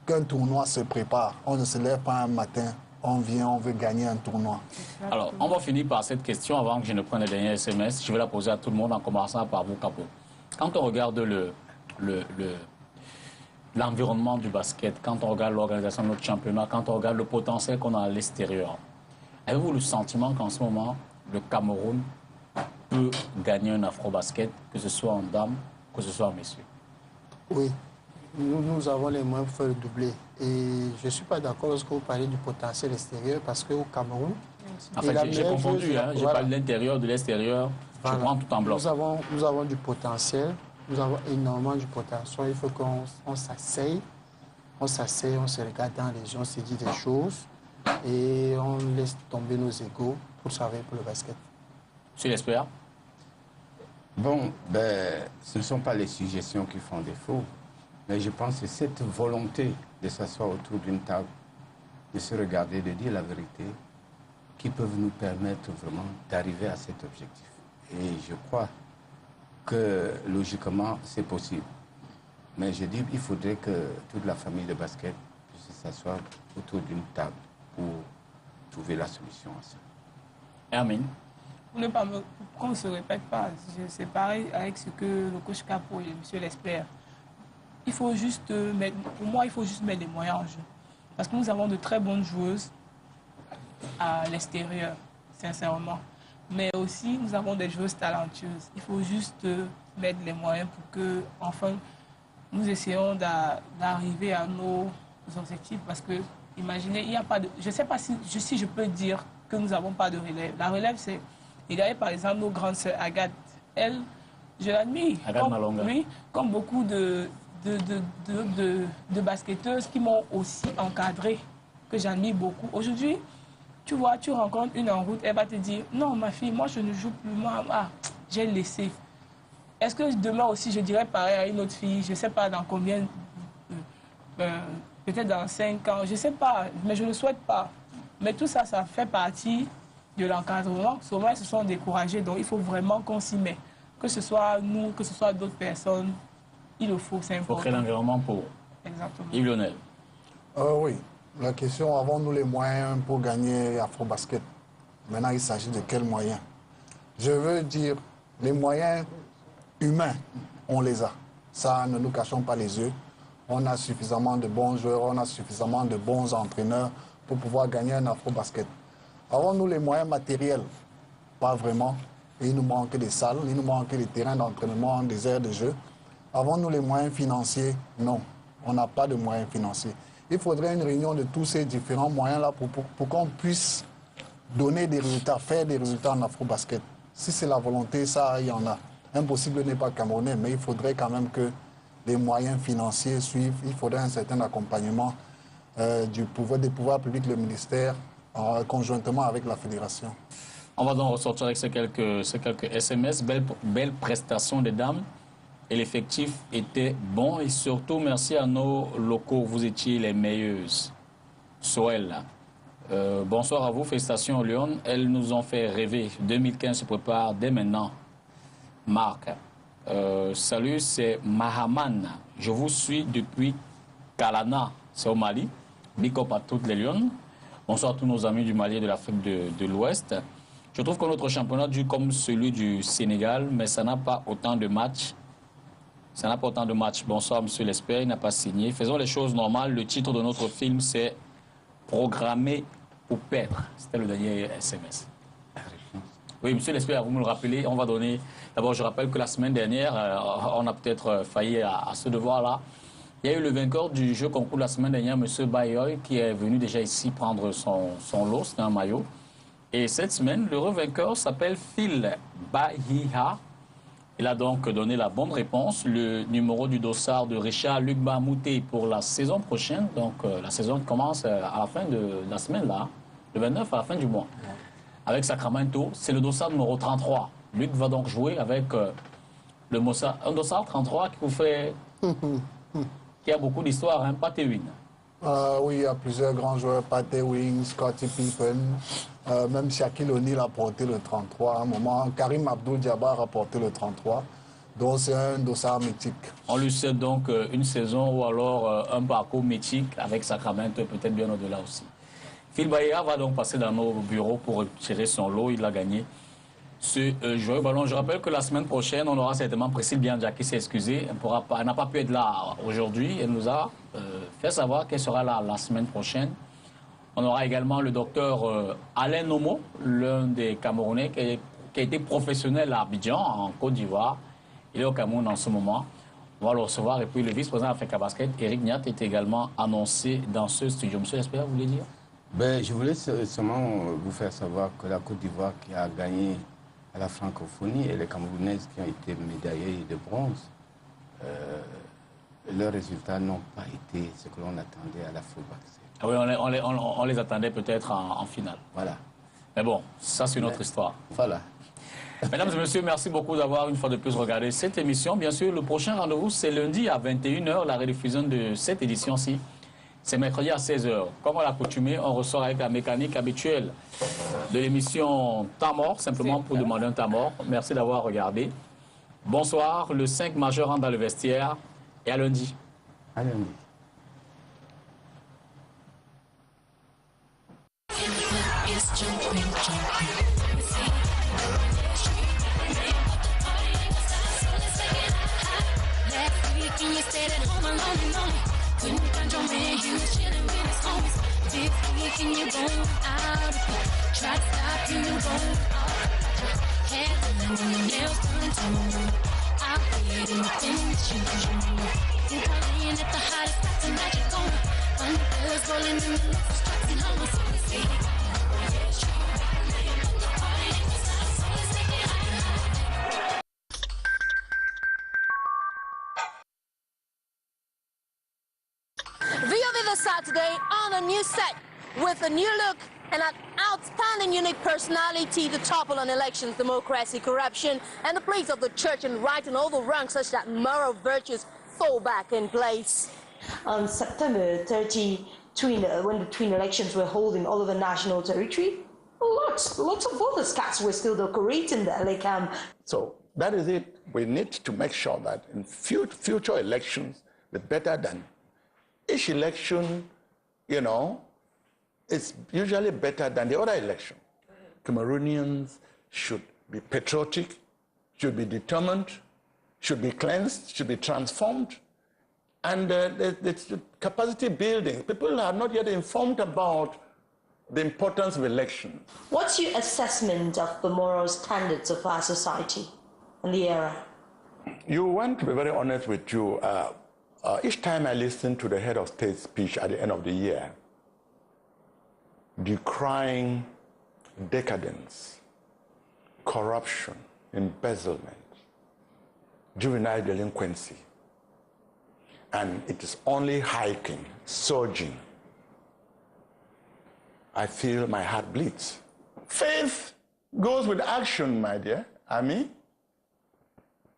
qu'un tournoi se prépare. On ne se lève pas un matin, on vient, on veut gagner un tournoi. Alors, on va finir par cette question avant que je ne prenne les derniers SMS. Je vais la poser à tout le monde en commençant par vous, Capo. Quand on regarde l'environnement du basket, quand on regarde l'organisation de notre championnat, quand on regarde le potentiel qu'on a à l'extérieur, avez-vous le sentiment qu'en ce moment, le Cameroun peut gagner un afro-basket, que ce soit en dames, que ce soit en messieurs? Oui, nous avons les moyens pour faire le doublé. Et je ne suis pas d'accord lorsque vous parlez du potentiel extérieur, parce qu'au Cameroun... En fait, j'ai confondu, hein, j'ai parlé de l'intérieur, de l'extérieur, je prends tout en bloc. Nous avons du potentiel, nous avons énormément du potentiel. Il faut qu'on s'asseye, on se regarde dans les yeux, on se dit des choses, et on laisse tomber nos égos pour travailler pour le basket. Monsieur l'espère? Bon, ce ne sont pas les suggestions qui font défaut, mais je pense que cette volonté de s'asseoir autour d'une table, de se regarder, de dire la vérité, qui peuvent nous permettre vraiment d'arriver à cet objectif. Et je crois que logiquement, c'est possible. Mais je dis qu'il faudrait que toute la famille de basket puisse s'asseoir autour d'une table pour trouver la solution à ça. Hermine? Pour ne pas qu'on ne se répète pas, c'est pareil avec ce que le coach Capo et monsieur l'expert. Il faut juste mettre, pour moi, il faut juste mettre les moyens en jeu. Parce que nous avons de très bonnes joueuses à l'extérieur, sincèrement. Mais aussi, nous avons des joueuses talentueuses. Il faut juste mettre les moyens pour que, enfin, nous essayons d'arriver à nos objectifs. Parce que, imaginez, il n'y a pas de... Je ne sais pas si je peux dire que nous n'avons pas de relève. La relève, c'est... Il y avait par exemple nos grandes sœurs Agathe. Elle, je l'admire. Oui, comme beaucoup de basketteuses qui m'ont aussi encadré, que j'admire beaucoup. Aujourd'hui, tu vois, tu rencontres une en route, elle va te dire « Non, ma fille, moi je ne joue plus, moi, j'ai laissé. » Est-ce que demain aussi je dirais pareil à une autre fille, je ne sais pas dans combien, peut-être dans 5 ans, je ne sais pas, mais je ne souhaite pas. Mais tout ça, ça fait partie de l'encadrement. Souvent, ils se sont découragés, donc il faut vraiment qu'on s'y met. Que ce soit nous, que ce soit d'autres personnes, il le faut, c'est important. Il faut créer l'environnement pour. Exactement. Yves Lionel. Oui, la question, avons-nous les moyens pour gagner Afro-Basket? Maintenant, il s'agit de quels moyens? Je veux dire, les moyens humains, on les a. Ça, ne nous cachons pas les yeux. On a suffisamment de bons joueurs, on a suffisamment de bons entraîneurs pour pouvoir gagner un Afro-Basket. Avons-nous les moyens matériels? Pas vraiment. Il nous manque des salles, il nous manque des terrains d'entraînement, des aires de jeu. Avons-nous les moyens financiers? Non, on n'a pas de moyens financiers. Il faudrait une réunion de tous ces différents moyens-là pour qu'on puisse donner des résultats, faire des résultats en Afro-Basket. Si c'est la volonté, ça, il y en a. Impossible n'est pas camerounais, mais il faudrait quand même que les moyens financiers suivent. Il faudrait un certain accompagnement des pouvoirs publics, le ministère, conjointement avec la fédération. On va donc ressortir avec ces quelques SMS. Belle prestation des dames. Et l'effectif était bon. Et surtout, merci à nos locaux. Vous étiez les meilleures. Soël. Bonsoir à vous. Félicitations aux Lyon. Elles nous ont fait rêver. 2015 se prépare dès maintenant. Marc. Salut, c'est Mahaman. Je vous suis depuis Kalana. C'est au Mali. Big up à toutes les Lyons. Bonsoir à tous nos amis du Mali et de l'Afrique de l'Ouest. Je trouve que notre championnat dure comme celui du Sénégal, mais ça n'a pas autant de matchs. Ça n'a pas autant de matchs. Bonsoir, monsieur l'Espère, il n'a pas signé. Faisons les choses normales. Le titre de notre film, c'est Programmer pour perdre. C'était le dernier SMS. Oui, monsieur l'Espère, vous me le rappelez. On va donner... D'abord, je rappelle que la semaine dernière, on a peut-être failli à ce devoir-là. Il y a eu le vainqueur du jeu concours de la semaine dernière, monsieur Bayoy, qui est venu déjà ici prendre son lot, c'était un maillot. Et cette semaine, le vainqueur s'appelle Phil Bahiha. Il a donc donné la bonne réponse. Le numéro du dossard de Richard Luc Bamouté pour la saison prochaine. Donc la saison commence à la fin de la semaine, là, le 29 à la fin du mois. Avec Sacramento, c'est le dossard numéro 33. Luc va donc jouer avec le Mossa. Un dossard 33 qui vous fait... qui a beaucoup d'histoire, hein, Pat Ewing. Oui, il y a plusieurs grands joueurs, Pat Ewing, Scottie Pippen, même Shaquille O'Neal a porté le 33 à un moment, Karim Abdul-Jabbar a porté le 33, donc c'est un dossard mythique. On lui souhaite donc une saison ou alors un parcours mythique avec Sacramento et peut-être bien au-delà aussi. Phil Bahia va donc passer dans nos bureaux pour tirer son lot, il a gagné ce joueur ballon. Je rappelle que la semaine prochaine, on aura certainement Priscille Bianja qui s'est excusée. Elle n'a pas pu être là aujourd'hui. Elle nous a fait savoir qu'elle sera là la semaine prochaine. On aura également le docteur Alain Nomo, l'un des Camerounais qui a été professionnel à Abidjan, en Côte d'Ivoire. Il est au Cameroun en ce moment. On va le recevoir. Et puis le vice-président d'Africa Basket, Eric Niat, est également annoncé dans ce studio. Monsieur Espéra, vous voulez dire? Je voulais seulement vous faire savoir que la Côte d'Ivoire qui a gagné à la francophonie et les Camerounaises qui ont été médaillées de bronze, leurs résultats n'ont pas été ce que l'on attendait à la FOBAC. Ah oui, on les attendait peut-être en finale. Voilà. Mais bon, ça c'est une autre histoire. Voilà. Mesdames et messieurs, merci beaucoup d'avoir une fois de plus regardé cette émission. Bien sûr, le prochain rendez-vous, c'est lundi à 21h, la rediffusion de cette édition-ci. C'est mercredi à 16h. Comme à l'accoutumée, on ressort avec la mécanique habituelle de l'émission Temps mort, simplement pour demander un temps mort. Merci d'avoir regardé. Bonsoir, le 5 majeur rentre dans le vestiaire et à lundi. À lundi. Couldn't find your man, he was chilling with his homies. This week and you're going out. Try to stop you, you're going off. Hair done and your nails done too. I'll get in the finish you. You partying at the hottest spot tonight, you're going. Fun girls rolling in the next trucks and homies. So we say, yes, you. But the party ain't stop, so let's take it higher. VOA this Saturday on a new set with a new look and an outstanding unique personality to topple on elections, democracy, corruption, and the place of the church and right in all the ranks such that moral virtues fall back in place. On September 30, when the twin elections were held in all over national territory, lots of voters' cards were still decorating the LA camp. So that is it. We need to make sure that in future elections, the better than each election, you know, it's usually better than the other election. Cameroonians should be patriotic, should be determined, should be cleansed, should be transformed. And the capacity building. People are not yet informed about the importance of elections. What's your assessment of the moral standards of our society in the era? You want to be very honest with you. Each time I listen to the head of state speech at the end of the year, decrying decadence, corruption, embezzlement, juvenile delinquency, and it is only hiking, surging, I feel my heart bleeds. Faith goes with action, my dear Ami.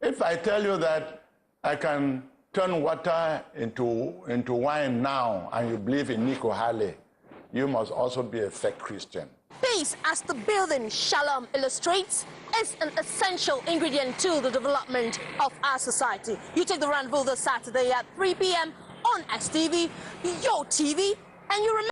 If I tell you that I can turn water into wine now and you believe in Nico Halley, you must also be a fake Christian. Peace, as the building Shalom illustrates, is an essential ingredient to the development of our society. You take the rendezvous this Saturday at 3 p.m. on STV, your TV, and you remember